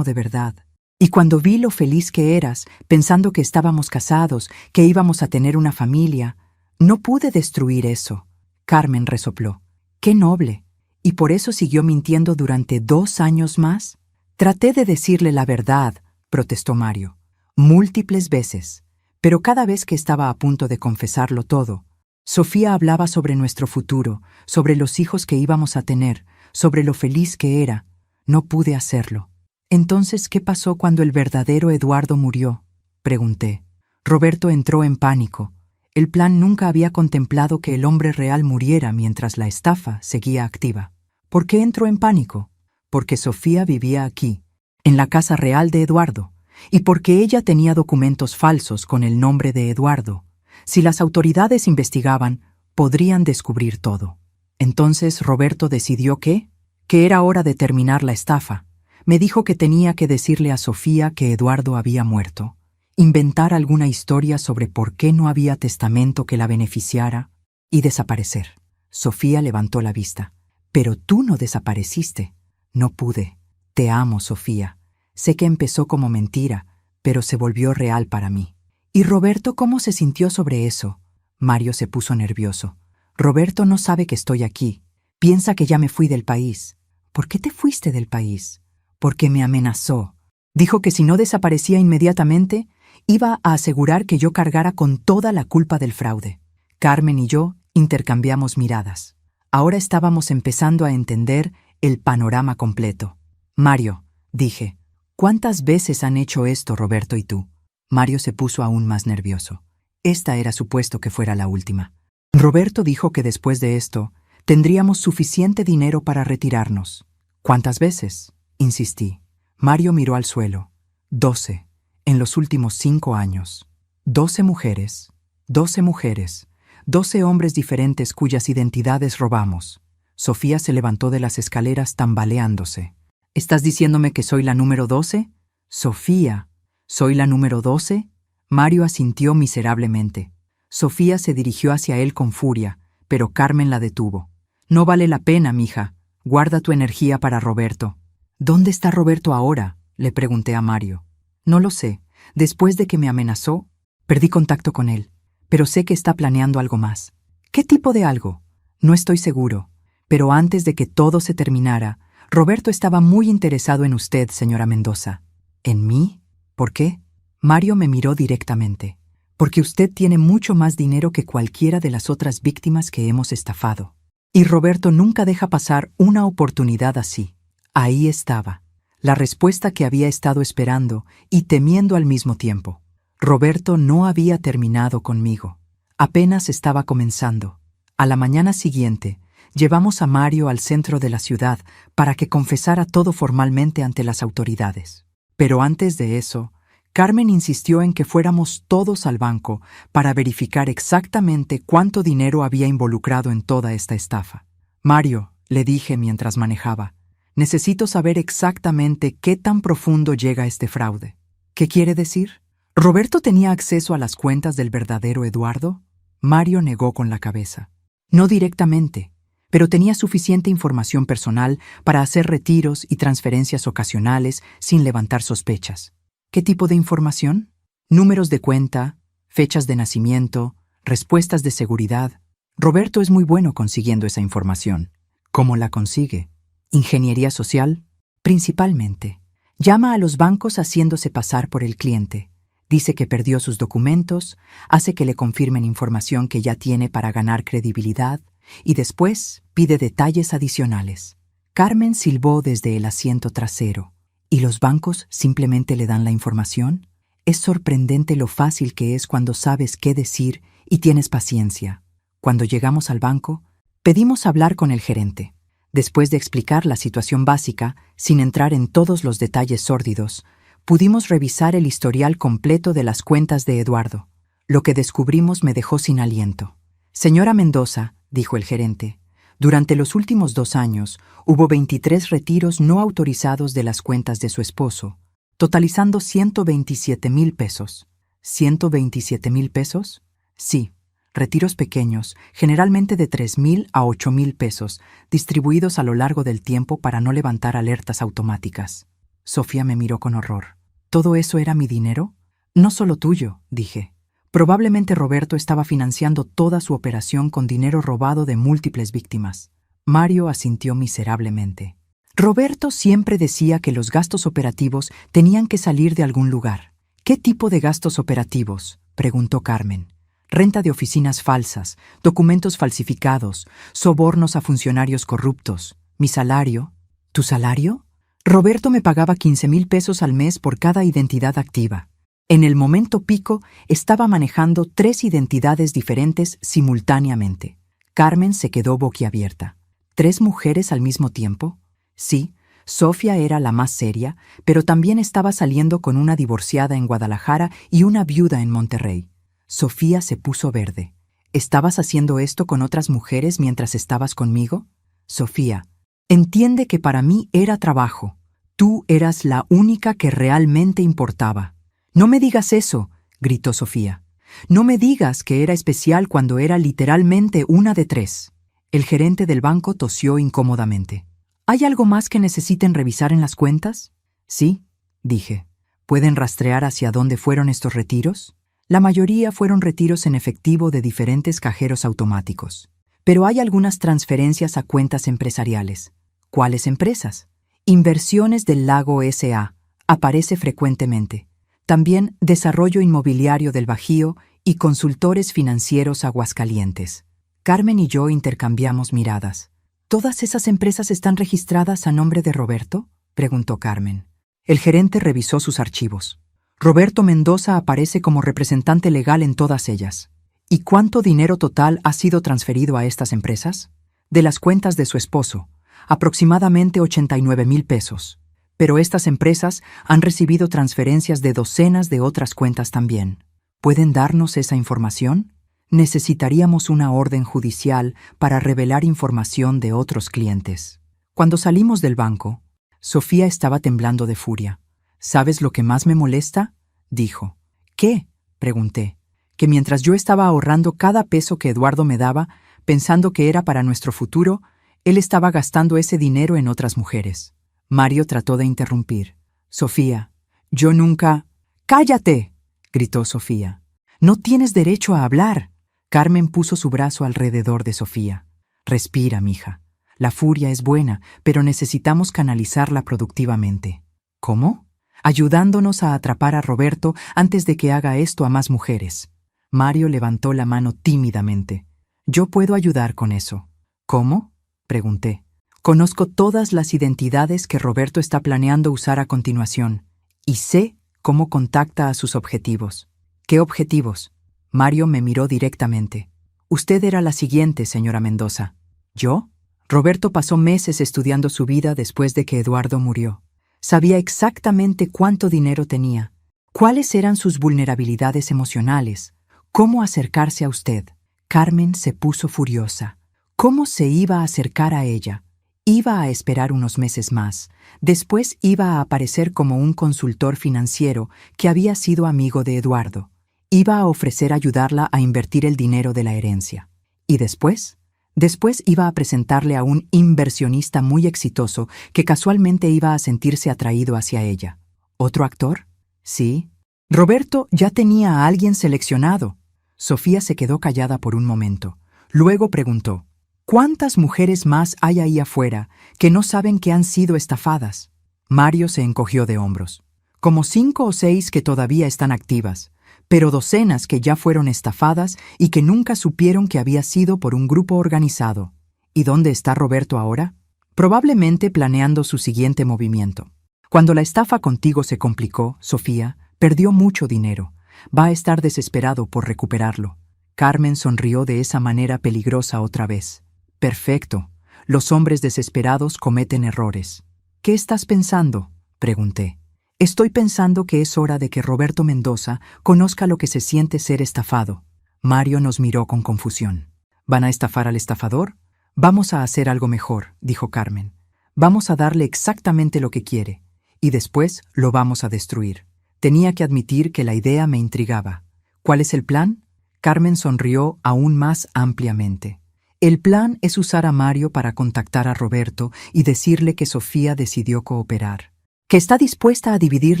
de verdad. Y cuando vi lo feliz que eras, pensando que estábamos casados, que íbamos a tener una familia, no pude destruir eso. Carmen resopló. ¡Qué noble! ¿Y por eso siguió mintiendo durante 2 años más? Traté de decirle la verdad, protestó Mario, múltiples veces, pero cada vez que estaba a punto de confesarlo todo, Sofía hablaba sobre nuestro futuro, sobre los hijos que íbamos a tener, sobre lo feliz que era. No pude hacerlo. Entonces, ¿qué pasó cuando el verdadero Eduardo murió? Pregunté. Roberto entró en pánico. El plan nunca había contemplado que el hombre real muriera mientras la estafa seguía activa. ¿Por qué entró en pánico? Porque Sofía vivía aquí, en la casa real de Eduardo, y porque ella tenía documentos falsos con el nombre de Eduardo. Si las autoridades investigaban, podrían descubrir todo. Entonces Roberto decidió que era hora de terminar la estafa. Me dijo que tenía que decirle a Sofía que Eduardo había muerto, inventar alguna historia sobre por qué no había testamento que la beneficiara y desaparecer. Sofía levantó la vista. Pero tú no desapareciste. No pude. Te amo, Sofía. Sé que empezó como mentira, pero se volvió real para mí. ¿Y Roberto cómo se sintió sobre eso? Mario se puso nervioso. Roberto no sabe que estoy aquí. Piensa que ya me fui del país. ¿Por qué te fuiste del país? Porque me amenazó. Dijo que si no desaparecía inmediatamente, iba a asegurar que yo cargara con toda la culpa del fraude. Carmen y yo intercambiamos miradas. Ahora estábamos empezando a entender el panorama completo. Mario, dije, ¿cuántas veces han hecho esto Roberto y tú? Mario se puso aún más nervioso. Esta era supuesto que fuera la última. Roberto dijo que después de esto, tendríamos suficiente dinero para retirarnos. ¿Cuántas veces? Insistí. Mario miró al suelo. 12, en los últimos 5 años. 12 mujeres. 12 mujeres. 12 hombres diferentes cuyas identidades robamos. Sofía se levantó de las escaleras tambaleándose. ¿Estás diciéndome que soy la número 12? Sofía, ¿soy la número 12? Mario asintió miserablemente. Sofía se dirigió hacia él con furia, pero Carmen la detuvo. No vale la pena, mija. Guarda tu energía para Roberto. ¿Dónde está Roberto ahora?, le pregunté a Mario. No lo sé. Después de que me amenazó, perdí contacto con él. Pero sé que está planeando algo más. ¿Qué tipo de algo? No estoy seguro. Pero antes de que todo se terminara, Roberto estaba muy interesado en usted, señora Mendoza. ¿En mí? ¿Por qué? Mario me miró directamente. Porque usted tiene mucho más dinero que cualquiera de las otras víctimas que hemos estafado. Y Roberto nunca deja pasar una oportunidad así. Ahí estaba, la respuesta que había estado esperando y temiendo al mismo tiempo. Roberto no había terminado conmigo. Apenas estaba comenzando. A la mañana siguiente, llevamos a Mario al centro de la ciudad para que confesara todo formalmente ante las autoridades. Pero antes de eso, Carmen insistió en que fuéramos todos al banco para verificar exactamente cuánto dinero había involucrado en toda esta estafa. Mario, le dije mientras manejaba, necesito saber exactamente qué tan profundo llega este fraude. ¿Qué quiere decir? ¿Roberto tenía acceso a las cuentas del verdadero Eduardo? Mario negó con la cabeza. No directamente, pero tenía suficiente información personal para hacer retiros y transferencias ocasionales sin levantar sospechas. ¿Qué tipo de información? Números de cuenta, fechas de nacimiento, respuestas de seguridad. Roberto es muy bueno consiguiendo esa información. ¿Cómo la consigue? ¿Ingeniería social? Principalmente. Llama a los bancos haciéndose pasar por el cliente. Dice que perdió sus documentos, hace que le confirmen información que ya tiene para ganar credibilidad y después pide detalles adicionales. Carmen silbó desde el asiento trasero. ¿Y los bancos simplemente le dan la información? Es sorprendente lo fácil que es cuando sabes qué decir y tienes paciencia. Cuando llegamos al banco, pedimos hablar con el gerente. Después de explicar la situación básica, sin entrar en todos los detalles sórdidos, pudimos revisar el historial completo de las cuentas de Eduardo. Lo que descubrimos me dejó sin aliento. Señora Mendoza, dijo el gerente, durante los últimos 2 años hubo 23 retiros no autorizados de las cuentas de su esposo, totalizando 127,000 pesos. ¿127,000 pesos? Sí, retiros pequeños, generalmente de 3,000 a 8,000 pesos, distribuidos a lo largo del tiempo para no levantar alertas automáticas. Sofía me miró con horror. ¿Todo eso era mi dinero? No solo tuyo, dije. Probablemente Roberto estaba financiando toda su operación con dinero robado de múltiples víctimas. Mario asintió miserablemente. Roberto siempre decía que los gastos operativos tenían que salir de algún lugar. ¿Qué tipo de gastos operativos?, preguntó Carmen. Renta de oficinas falsas, documentos falsificados, sobornos a funcionarios corruptos. ¿Mi salario? ¿Tu salario? Roberto me pagaba 15,000 pesos al mes por cada identidad activa. En el momento pico estaba manejando 3 identidades diferentes simultáneamente. Carmen se quedó boquiabierta. ¿3 mujeres al mismo tiempo? Sí, Sofía era la más seria, pero también estaba saliendo con una divorciada en Guadalajara y una viuda en Monterrey. Sofía se puso verde. ¿Estabas haciendo esto con otras mujeres mientras estabas conmigo? Sofía, entiende que para mí era trabajo. Tú eras la única que realmente importaba. No me digas eso, gritó Sofía. No me digas que era especial cuando era literalmente una de 3. El gerente del banco tosió incómodamente. ¿Hay algo más que necesiten revisar en las cuentas? Sí, dije. ¿Pueden rastrear hacia dónde fueron estos retiros? La mayoría fueron retiros en efectivo de diferentes cajeros automáticos. Pero hay algunas transferencias a cuentas empresariales. ¿Cuáles empresas? Inversiones del Lago S.A. Aparece frecuentemente. También Desarrollo Inmobiliario del Bajío y Consultores Financieros Aguascalientes. Carmen y yo intercambiamos miradas. ¿Todas esas empresas están registradas a nombre de Roberto?, preguntó Carmen. El gerente revisó sus archivos. Roberto Mendoza aparece como representante legal en todas ellas. ¿Y cuánto dinero total ha sido transferido a estas empresas? De las cuentas de su esposo, aproximadamente 89,000 pesos. Pero estas empresas han recibido transferencias de docenas de otras cuentas también. ¿Pueden darnos esa información? Necesitaríamos una orden judicial para revelar información de otros clientes. Cuando salimos del banco, Sofía estaba temblando de furia. ¿Sabes lo que más me molesta?, dijo. ¿Qué?, pregunté. Que mientras yo estaba ahorrando cada peso que Eduardo me daba, pensando que era para nuestro futuro, él estaba gastando ese dinero en otras mujeres. Mario trató de interrumpir. Sofía, yo nunca... ¡Cállate!, gritó Sofía. No tienes derecho a hablar. Carmen puso su brazo alrededor de Sofía. Respira, mija. La furia es buena, pero necesitamos canalizarla productivamente. ¿Cómo? Ayudándonos a atrapar a Roberto antes de que haga esto a más mujeres. Mario levantó la mano tímidamente. Yo puedo ayudar con eso. ¿Cómo?, pregunté. Conozco todas las identidades que Roberto está planeando usar a continuación, y sé cómo contacta a sus objetivos. ¿Qué objetivos? Mario me miró directamente. Usted era la siguiente, señora Mendoza. ¿Yo? Roberto pasó meses estudiando su vida después de que Eduardo murió. Sabía exactamente cuánto dinero tenía, cuáles eran sus vulnerabilidades emocionales, cómo acercarse a usted. Carmen se puso furiosa. ¿Cómo se iba a acercar a ella? Iba a esperar unos meses más. Después iba a aparecer como un consultor financiero que había sido amigo de Eduardo. Iba a ofrecer ayudarla a invertir el dinero de la herencia. ¿Y después? Después iba a presentarle a un inversionista muy exitoso que casualmente iba a sentirse atraído hacia ella. ¿Otro actor? Sí. Roberto ya tenía a alguien seleccionado. Sofía se quedó callada por un momento. Luego preguntó, ¿cuántas mujeres más hay ahí afuera que no saben que han sido estafadas? Mario se encogió de hombros. Como 5 o 6 que todavía están activas, pero docenas que ya fueron estafadas y que nunca supieron que había sido por un grupo organizado. ¿Y dónde está Roberto ahora? Probablemente planeando su siguiente movimiento. Cuando la estafa contigo se complicó, Sofía, perdió mucho dinero. Va a estar desesperado por recuperarlo. Carmen sonrió de esa manera peligrosa otra vez. Perfecto. Los hombres desesperados cometen errores. ¿Qué estás pensando?, pregunté. Estoy pensando que es hora de que Roberto Mendoza conozca lo que se siente ser estafado. Mario nos miró con confusión. ¿Van a estafar al estafador? Vamos a hacer algo mejor, dijo Carmen. Vamos a darle exactamente lo que quiere. y después lo vamos a destruir. Tenía que admitir que la idea me intrigaba. ¿Cuál es el plan? Carmen sonrió aún más ampliamente. El plan es usar a Mario para contactar a Roberto y decirle que Sofía decidió cooperar, que está dispuesta a dividir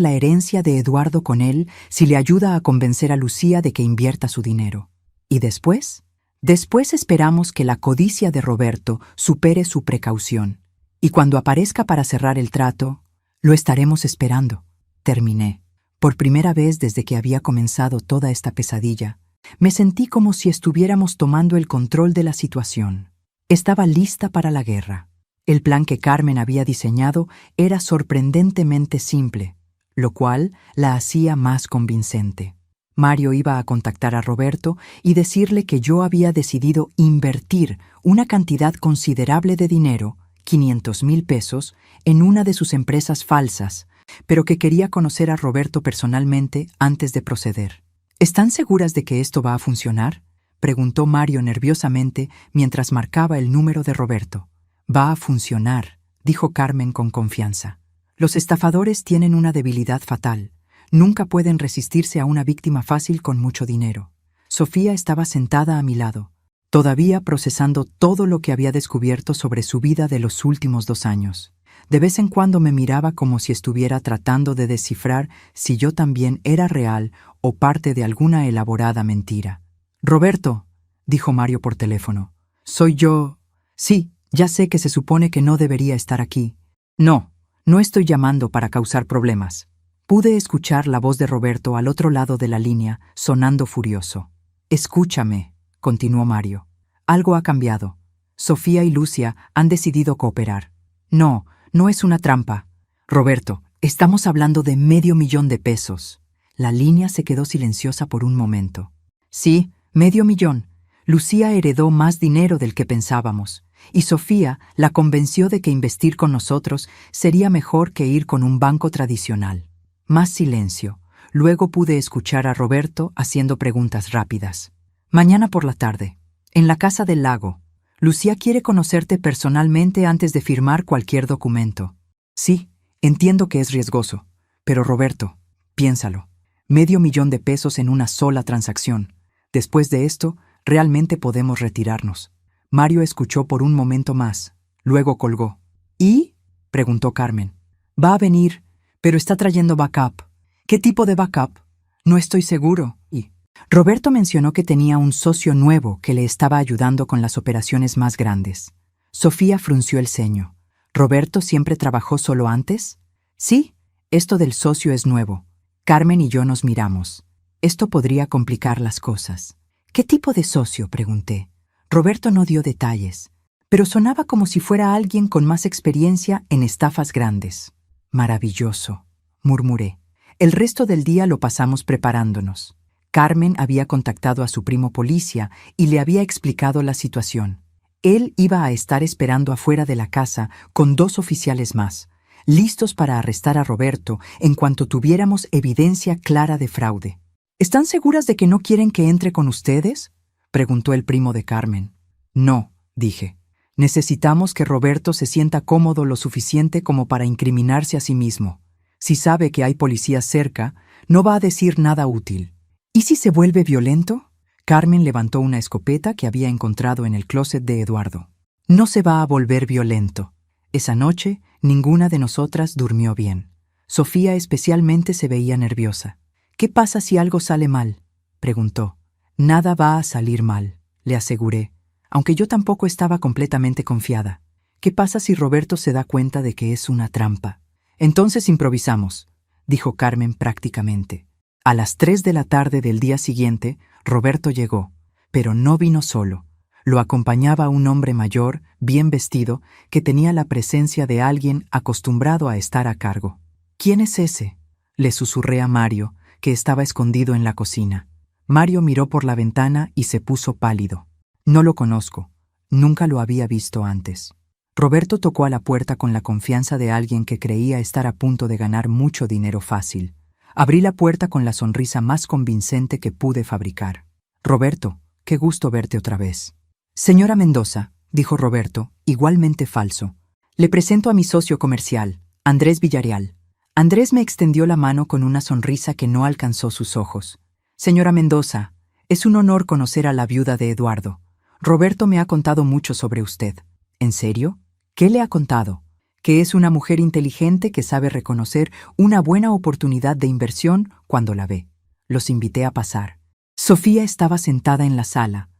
la herencia de Eduardo con él si le ayuda a convencer a Lucía de que invierta su dinero. ¿Y después? Después esperamos que la codicia de Roberto supere su precaución. Y cuando aparezca para cerrar el trato, lo estaremos esperando. Terminé. Por primera vez desde que había comenzado toda esta pesadilla, me sentí como si estuviéramos tomando el control de la situación. Estaba lista para la guerra. El plan que Carmen había diseñado era sorprendentemente simple, lo cual la hacía más convincente. Mario iba a contactar a Roberto y decirle que yo había decidido invertir una cantidad considerable de dinero, 500,000 pesos, en una de sus empresas falsas, pero que quería conocer a Roberto personalmente antes de proceder. ¿Están seguras de que esto va a funcionar?, preguntó Mario nerviosamente mientras marcaba el número de Roberto. Va a funcionar, dijo Carmen con confianza. Los estafadores tienen una debilidad fatal. Nunca pueden resistirse a una víctima fácil con mucho dinero. Sofía estaba sentada a mi lado, todavía procesando todo lo que había descubierto sobre su vida de los últimos 2 años. De vez en cuando me miraba como si estuviera tratando de descifrar si yo también era real o parte de alguna elaborada mentira. «Roberto», dijo Mario por teléfono, «soy yo». «Sí, ya sé que se supone que no debería estar aquí». «No, no estoy llamando para causar problemas». Pude escuchar la voz de Roberto al otro lado de la línea, sonando furioso. «Escúchame», continuó Mario. «Algo ha cambiado. Sofía y Lucia han decidido cooperar». «No, no es una trampa. Roberto, estamos hablando de $500,000. La línea se quedó silenciosa por un momento. «Sí, $500,000. Lucía heredó más dinero del que pensábamos, y Sofía la convenció de que investir con nosotros sería mejor que ir con un banco tradicional». Más silencio. Luego pude escuchar a Roberto haciendo preguntas rápidas. «Mañana por la tarde, en la Casa del Lago. Lucía quiere conocerte personalmente antes de firmar cualquier documento». «Sí, entiendo que es riesgoso, pero Roberto, piénsalo. $500,000 en una sola transacción. Después de esto, realmente podemos retirarnos». Mario escuchó por un momento más, luego colgó. «¿Y?», preguntó Carmen. «Va a venir, pero está trayendo backup». «¿Qué tipo de backup?». «No estoy seguro». «Y?». Roberto mencionó que tenía un socio nuevo que le estaba ayudando con las operaciones más grandes. Sofía frunció el ceño. «¿Roberto siempre trabajó solo antes?». «Sí, esto del socio es nuevo». Carmen y yo nos miramos. Esto podría complicar las cosas. «¿Qué tipo de socio?», pregunté. Roberto no dio detalles, pero sonaba como si fuera alguien con más experiencia en estafas grandes. «Maravilloso», murmuré. El resto del día lo pasamos preparándonos. Carmen había contactado a su primo policía y le había explicado la situación. Él iba a estar esperando afuera de la casa con 2 oficiales más, listos para arrestar a Roberto en cuanto tuviéramos evidencia clara de fraude. «¿Están seguras de que no quieren que entre con ustedes?», preguntó el primo de Carmen. «No», dije. «Necesitamos que Roberto se sienta cómodo lo suficiente como para incriminarse a sí mismo. Si sabe que hay policías cerca, no va a decir nada útil». «¿Y si se vuelve violento?». Carmen levantó una escopeta que había encontrado en el closet de Eduardo. «No se va a volver violento». Esa noche, ninguna de nosotras durmió bien. Sofía especialmente se veía nerviosa. «¿Qué pasa si algo sale mal?», preguntó. «Nada va a salir mal», le aseguré, aunque yo tampoco estaba completamente confiada. «¿Qué pasa si Roberto se da cuenta de que es una trampa?». «Entonces improvisamos», dijo Carmen prácticamente. A las 3 de la tarde del día siguiente, Roberto llegó, pero no vino solo. Lo acompañaba un hombre mayor, bien vestido, que tenía la presencia de alguien acostumbrado a estar a cargo. «¿Quién es ese?», le susurré a Mario, que estaba escondido en la cocina. Mario miró por la ventana y se puso pálido. «No lo conozco. Nunca lo había visto antes». Roberto tocó a la puerta con la confianza de alguien que creía estar a punto de ganar mucho dinero fácil. Abrí la puerta con la sonrisa más convincente que pude fabricar. «Roberto, qué gusto verte otra vez». «Señora Mendoza», dijo Roberto, igualmente falso, «le presento a mi socio comercial, Andrés Villarreal. Andrés me extendió la mano con una sonrisa que no alcanzó sus ojos. Señora Mendoza, es un honor conocer a la viuda de Eduardo. Roberto me ha contado mucho sobre usted. ¿En serio? ¿Qué le ha contado? Que es una mujer inteligente que sabe reconocer una buena oportunidad de inversión cuando la ve. Los invité a pasar. Sofía estaba sentada en la sala,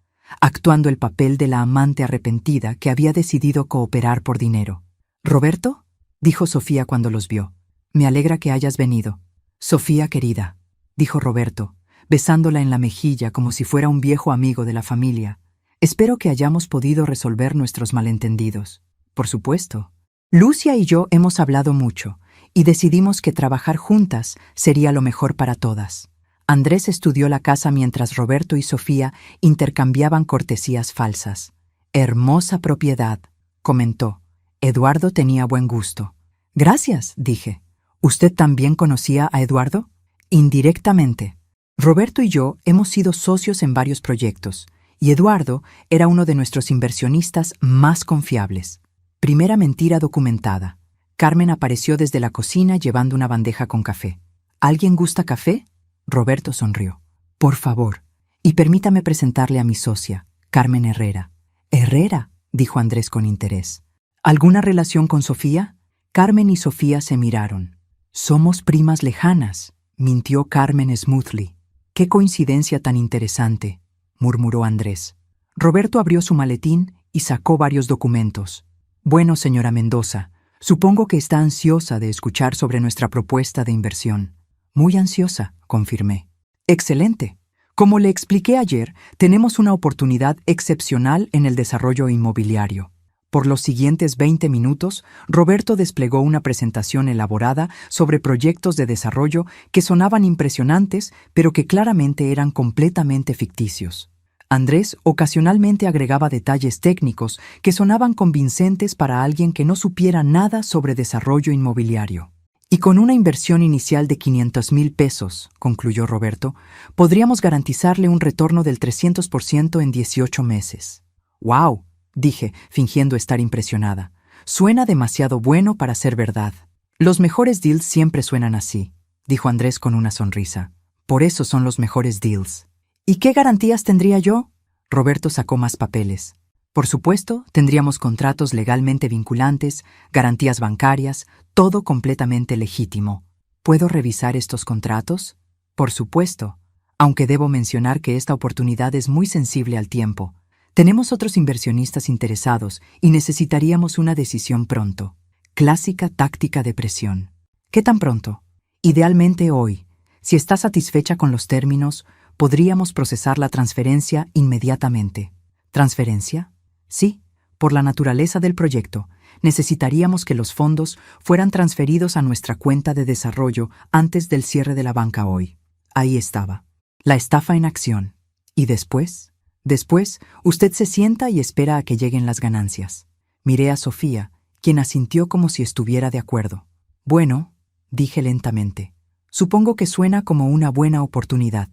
actuando el papel de la amante arrepentida que había decidido cooperar por dinero. «¿Roberto?», dijo Sofía cuando los vio. «Me alegra que hayas venido». «Sofía querida», dijo Roberto, besándola en la mejilla como si fuera un viejo amigo de la familia. «Espero que hayamos podido resolver nuestros malentendidos». «Por supuesto». Lucia y yo hemos hablado mucho y decidimos que trabajar juntas sería lo mejor para todas. Andrés estudió la casa mientras Roberto y Sofía intercambiaban cortesías falsas. «Hermosa propiedad», comentó. Eduardo tenía buen gusto. «Gracias», dije. «¿Usted también conocía a Eduardo?» «Indirectamente. Roberto y yo hemos sido socios en varios proyectos, y Eduardo era uno de nuestros inversionistas más confiables». Primera mentira documentada. Carmen apareció desde la cocina llevando una bandeja con café. «¿Alguien gusta café?» Roberto sonrió. «Por favor. Y permítame presentarle a mi socia, Carmen Herrera». «¿Herrera?», dijo Andrés con interés. «¿Alguna relación con Sofía?» Carmen y Sofía se miraron. «Somos primas lejanas», mintió Carmen smoothly. «Qué coincidencia tan interesante», murmuró Andrés. Roberto abrió su maletín y sacó varios documentos. «Bueno, señora Mendoza, supongo que está ansiosa de escuchar sobre nuestra propuesta de inversión». «Muy ansiosa», confirmé. «Excelente. Como le expliqué ayer, tenemos una oportunidad excepcional en el desarrollo inmobiliario». Por los siguientes 20 minutos, Roberto desplegó una presentación elaborada sobre proyectos de desarrollo que sonaban impresionantes, pero que claramente eran completamente ficticios. Andrés ocasionalmente agregaba detalles técnicos que sonaban convincentes para alguien que no supiera nada sobre desarrollo inmobiliario. «Y con una inversión inicial de 500,000 pesos», concluyó Roberto, «podríamos garantizarle un retorno del 300% en 18 meses». «¡Wow!», dije, fingiendo estar impresionada. «Suena demasiado bueno para ser verdad». «Los mejores deals siempre suenan así», dijo Andrés con una sonrisa. «Por eso son los mejores deals». «¿Y qué garantías tendría yo?». Roberto sacó más papeles. «Por supuesto, tendríamos contratos legalmente vinculantes, garantías bancarias, todo completamente legítimo». «¿Puedo revisar estos contratos?». «Por supuesto, aunque debo mencionar que esta oportunidad es muy sensible al tiempo. Tenemos otros inversionistas interesados y necesitaríamos una decisión pronto». Clásica táctica de presión. «¿Qué tan pronto?». «Idealmente hoy. Si está satisfecha con los términos, podríamos procesar la transferencia inmediatamente». ¿Transferencia? Sí, por la naturaleza del proyecto. Necesitaríamos que los fondos fueran transferidos a nuestra cuenta de desarrollo antes del cierre de la banca hoy. Ahí estaba. La estafa en acción. ¿Y después? Después, usted se sienta y espera a que lleguen las ganancias. Miré a Sofía, quien asintió como si estuviera de acuerdo. «Bueno», dije lentamente, «supongo que suena como una buena oportunidad».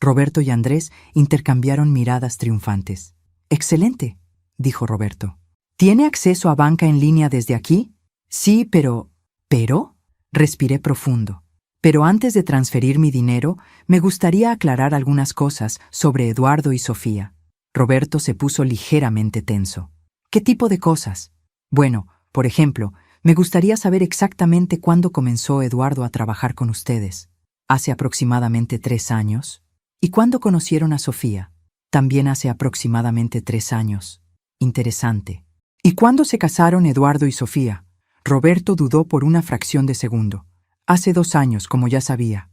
Roberto y Andrés intercambiaron miradas triunfantes. «Excelente», dijo Roberto. «¿Tiene acceso a banca en línea desde aquí?». «Sí, pero...». «¿Pero?». Respiré profundo. «Pero antes de transferir mi dinero, me gustaría aclarar algunas cosas sobre Eduardo y Sofía». Roberto se puso ligeramente tenso. «¿Qué tipo de cosas?». «Bueno, por ejemplo, me gustaría saber exactamente cuándo comenzó Eduardo a trabajar con ustedes». «Hace aproximadamente 3 años». «¿Y cuándo conocieron a Sofía?». «También hace aproximadamente 3 años». «Interesante». «¿Y cuándo se casaron Eduardo y Sofía?». Roberto dudó por una fracción de segundo. «Hace 2 años, como ya sabía».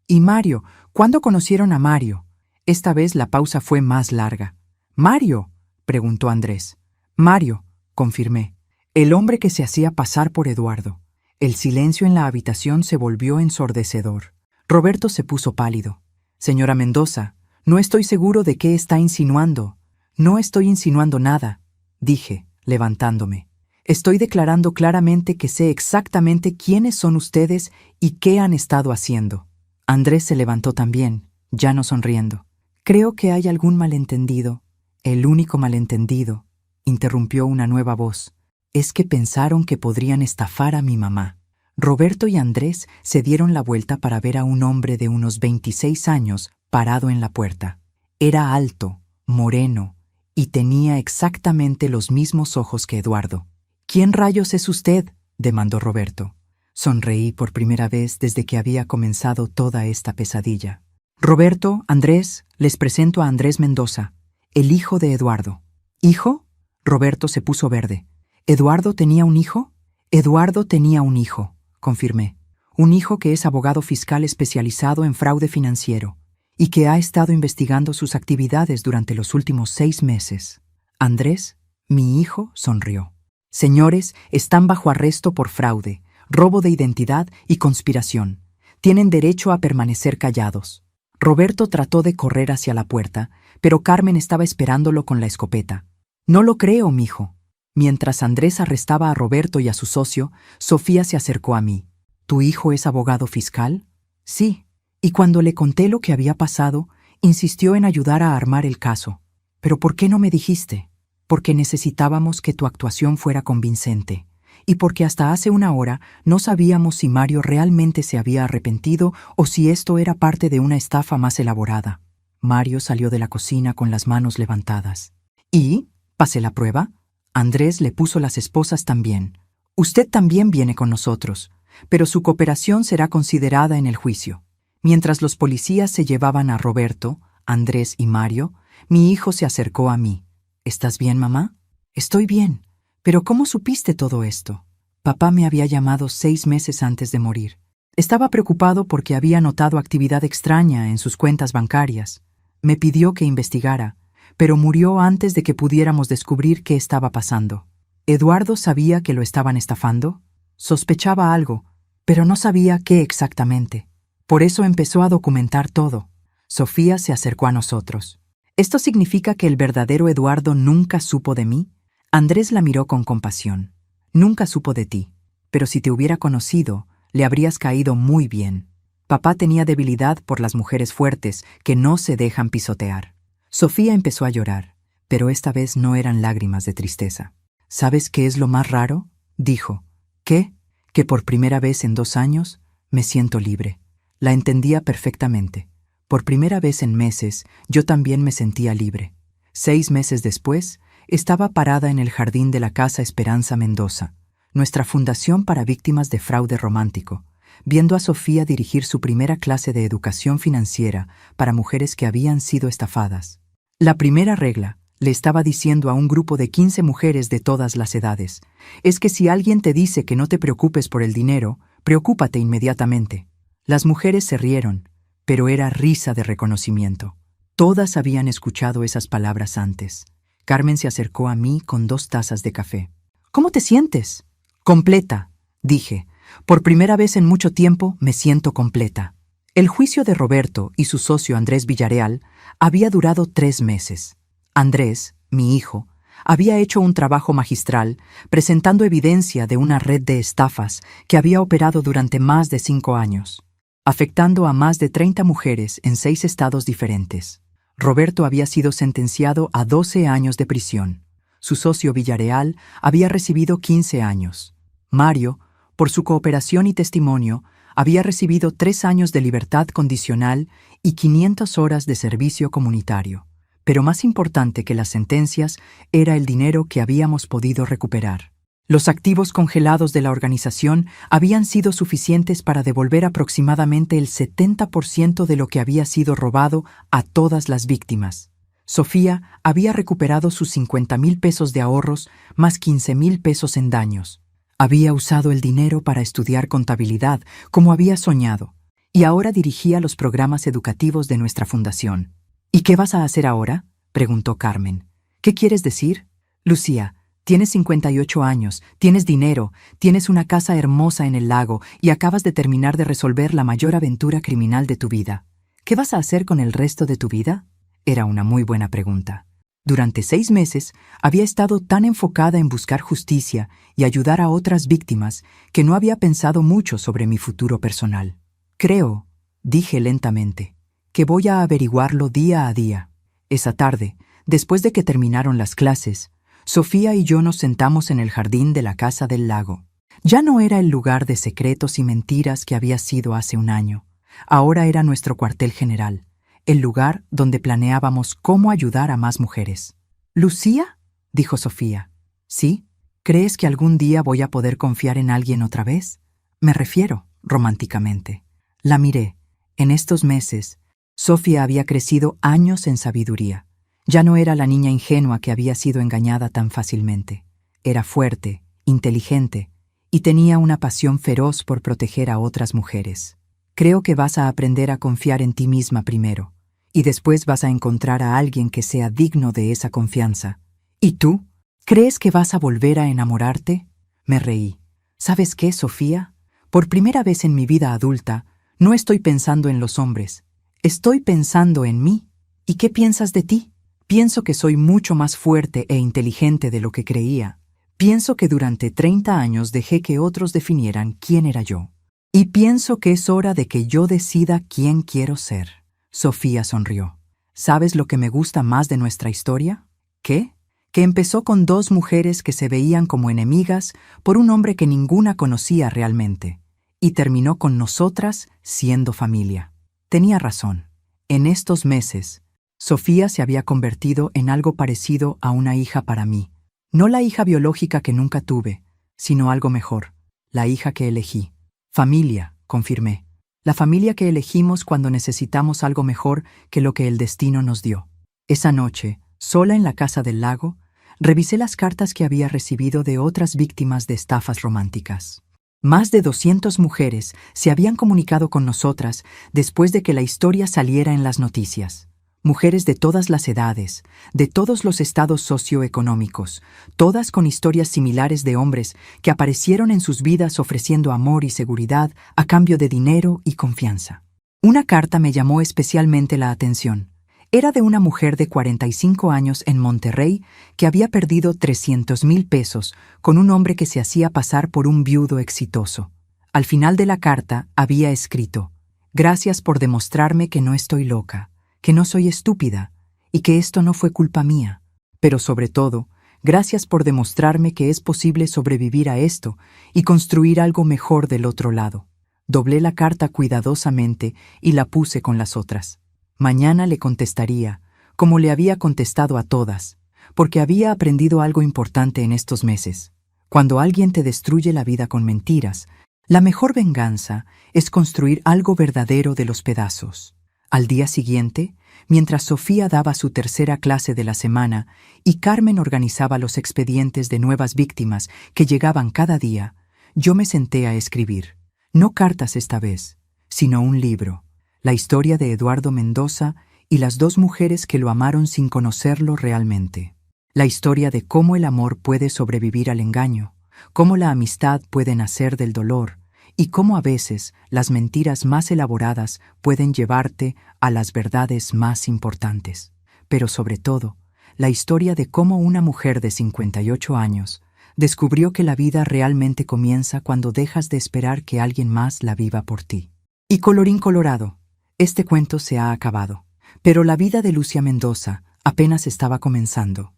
«¿Y Mario? ¿Cuándo conocieron a Mario?». Esta vez la pausa fue más larga. «¿Mario?», preguntó Andrés. «Mario», confirmé. El hombre que se hacía pasar por Eduardo. El silencio en la habitación se volvió ensordecedor. Roberto se puso pálido. «Señora Mendoza, no estoy seguro de qué está insinuando». «No estoy insinuando nada», dije, levantándome. «Estoy declarando claramente que sé exactamente quiénes son ustedes y qué han estado haciendo». Andrés se levantó también, ya no sonriendo. «Creo que hay algún malentendido». «El único malentendido», interrumpió una nueva voz, «es que pensaron que podrían estafar a mi mamá». Roberto y Andrés se dieron la vuelta para ver a un hombre de unos 26 años parado en la puerta. Era alto, moreno, y tenía exactamente los mismos ojos que Eduardo. «¿Quién rayos es usted?», demandó Roberto. Sonreí por primera vez desde que había comenzado toda esta pesadilla. «Roberto, Andrés, les presento a Andrés Mendoza, el hijo de Eduardo». «¿Hijo?». Roberto se puso verde. «¿Eduardo tenía un hijo?». «Eduardo tenía un hijo», confirmé. «Un hijo que es abogado fiscal especializado en fraude financiero y que ha estado investigando sus actividades durante los últimos 6 meses». Andrés, mi hijo, sonrió. «Señores, están bajo arresto por fraude, robo de identidad y conspiración. Tienen derecho a permanecer callados». Roberto trató de correr hacia la puerta, pero Carmen estaba esperándolo con la escopeta. «No lo creo, mijo». Mientras Andrés arrestaba a Roberto y a su socio, Sofía se acercó a mí. «¿Tu hijo es abogado fiscal?». «Sí». Y cuando le conté lo que había pasado, insistió en ayudar a armar el caso. «¿Pero por qué no me dijiste?». «Porque necesitábamos que tu actuación fuera convincente. Y porque hasta hace una hora no sabíamos si Mario realmente se había arrepentido o si esto era parte de una estafa más elaborada». Mario salió de la cocina con las manos levantadas. «¿Y? ¿Pasé la prueba?». Andrés le puso las esposas también. «Usted también viene con nosotros, pero su cooperación será considerada en el juicio». Mientras los policías se llevaban a Roberto, Andrés y Mario, mi hijo se acercó a mí. «¿Estás bien, mamá?». «Estoy bien. Pero ¿cómo supiste todo esto?». Papá me había llamado 6 meses antes de morir. Estaba preocupado porque había notado actividad extraña en sus cuentas bancarias. Me pidió que investigara, pero murió antes de que pudiéramos descubrir qué estaba pasando. ¿Eduardo sabía que lo estaban estafando? Sospechaba algo, pero no sabía qué exactamente. Por eso empezó a documentar todo. Sofía se acercó a nosotros. «¿Esto significa que el verdadero Eduardo nunca supo de mí?». Andrés la miró con compasión. «Nunca supo de ti, pero si te hubiera conocido, le habrías caído muy bien. Papá tenía debilidad por las mujeres fuertes que no se dejan pisotear». Sofía empezó a llorar, pero esta vez no eran lágrimas de tristeza. «¿Sabes qué es lo más raro?», dijo. «¿Qué?». «Que por primera vez en 2 años me siento libre». La entendía perfectamente. Por primera vez en meses, yo también me sentía libre. 6 meses después, estaba parada en el jardín de la Casa Esperanza Mendoza, nuestra fundación para víctimas de fraude romántico, viendo a Sofía dirigir su primera clase de educación financiera para mujeres que habían sido estafadas. La primera regla, le estaba diciendo a un grupo de 15 mujeres de todas las edades, es que si alguien te dice que no te preocupes por el dinero, preocúpate inmediatamente. Las mujeres se rieron, pero era risa de reconocimiento. Todas habían escuchado esas palabras antes. Carmen se acercó a mí con 2 tazas de café. «¿Cómo te sientes?». «Completa», dije. «Por primera vez en mucho tiempo me siento completa». El juicio de Roberto y su socio Andrés Villarreal había durado 3 meses. Andrés, mi hijo, había hecho un trabajo magistral presentando evidencia de una red de estafas que había operado durante más de 5 años, afectando a más de 30 mujeres en 6 estados diferentes. Roberto había sido sentenciado a 12 años de prisión. Su socio Villarreal había recibido 15 años. Mario, por su cooperación y testimonio, había recibido 3 años de libertad condicional y 500 horas de servicio comunitario. Pero más importante que las sentencias era el dinero que habíamos podido recuperar. Los activos congelados de la organización habían sido suficientes para devolver aproximadamente el 70% de lo que había sido robado a todas las víctimas. Sofía había recuperado sus 50,000 pesos de ahorros más 15,000 pesos en daños. Había usado el dinero para estudiar contabilidad, como había soñado, y ahora dirigía los programas educativos de nuestra fundación. «¿Y qué vas a hacer ahora?», preguntó Carmen. «¿Qué quieres decir?». «Lucía, tienes 58 años, tienes dinero, tienes una casa hermosa en el lago y acabas de terminar de resolver la mayor aventura criminal de tu vida. ¿Qué vas a hacer con el resto de tu vida?». Era una muy buena pregunta. Durante 6 meses había estado tan enfocada en buscar justicia y ayudar a otras víctimas que no había pensado mucho sobre mi futuro personal. «Creo», dije lentamente, «que voy a averiguarlo día a día». Esa tarde, después de que terminaron las clases, Sofía y yo nos sentamos en el jardín de la Casa del Lago. Ya no era el lugar de secretos y mentiras que había sido hace un año. Ahora era nuestro cuartel general, el lugar donde planeábamos cómo ayudar a más mujeres. ¿Lucía? Dijo Sofía. ¿Sí? ¿Crees que algún día voy a poder confiar en alguien otra vez? Me refiero, románticamente. La miré. En estos meses, Sofía había crecido años en sabiduría. Ya no era la niña ingenua que había sido engañada tan fácilmente. Era fuerte, inteligente, y tenía una pasión feroz por proteger a otras mujeres. Creo que vas a aprender a confiar en ti misma primero, y después vas a encontrar a alguien que sea digno de esa confianza. ¿Y tú? ¿Crees que vas a volver a enamorarte? Me reí. ¿Sabes qué, Sofía? Por primera vez en mi vida adulta, no estoy pensando en los hombres. Estoy pensando en mí. ¿Y qué piensas de ti? Pienso que soy mucho más fuerte e inteligente de lo que creía. Pienso que durante 30 años dejé que otros definieran quién era yo. Y pienso que es hora de que yo decida quién quiero ser. Sofía sonrió. ¿Sabes lo que me gusta más de nuestra historia? ¿Qué? Que empezó con dos mujeres que se veían como enemigas por un hombre que ninguna conocía realmente, y terminó con nosotras siendo familia. Tenía razón. En estos meses, Sofía se había convertido en algo parecido a una hija para mí. No la hija biológica que nunca tuve, sino algo mejor, la hija que elegí. Familia, confirmé. La familia que elegimos cuando necesitamos algo mejor que lo que el destino nos dio. Esa noche, sola en la casa del lago, revisé las cartas que había recibido de otras víctimas de estafas románticas. Más de 200 mujeres se habían comunicado con nosotras después de que la historia saliera en las noticias. Mujeres de todas las edades, de todos los estados socioeconómicos, todas con historias similares de hombres que aparecieron en sus vidas ofreciendo amor y seguridad a cambio de dinero y confianza. Una carta me llamó especialmente la atención. Era de una mujer de 45 años en Monterrey que había perdido 300,000 pesos con un hombre que se hacía pasar por un viudo exitoso. Al final de la carta había escrito: «Gracias por demostrarme que no estoy loca, que no soy estúpida y que esto no fue culpa mía. Pero sobre todo, gracias por demostrarme que es posible sobrevivir a esto y construir algo mejor del otro lado». Doblé la carta cuidadosamente y la puse con las otras. Mañana le contestaría, como le había contestado a todas, porque había aprendido algo importante en estos meses. Cuando alguien te destruye la vida con mentiras, la mejor venganza es construir algo verdadero de los pedazos. Al día siguiente, mientras Sofía daba su tercera clase de la semana y Carmen organizaba los expedientes de nuevas víctimas que llegaban cada día, yo me senté a escribir. No cartas esta vez, sino un libro. La historia de Eduardo Mendoza y las dos mujeres que lo amaron sin conocerlo realmente. La historia de cómo el amor puede sobrevivir al engaño, cómo la amistad puede nacer del dolor y cómo a veces las mentiras más elaboradas pueden llevarte a las verdades más importantes. Pero sobre todo, la historia de cómo una mujer de 58 años descubrió que la vida realmente comienza cuando dejas de esperar que alguien más la viva por ti. Y colorín colorado, este cuento se ha acabado, pero la vida de Lucía Mendoza apenas estaba comenzando.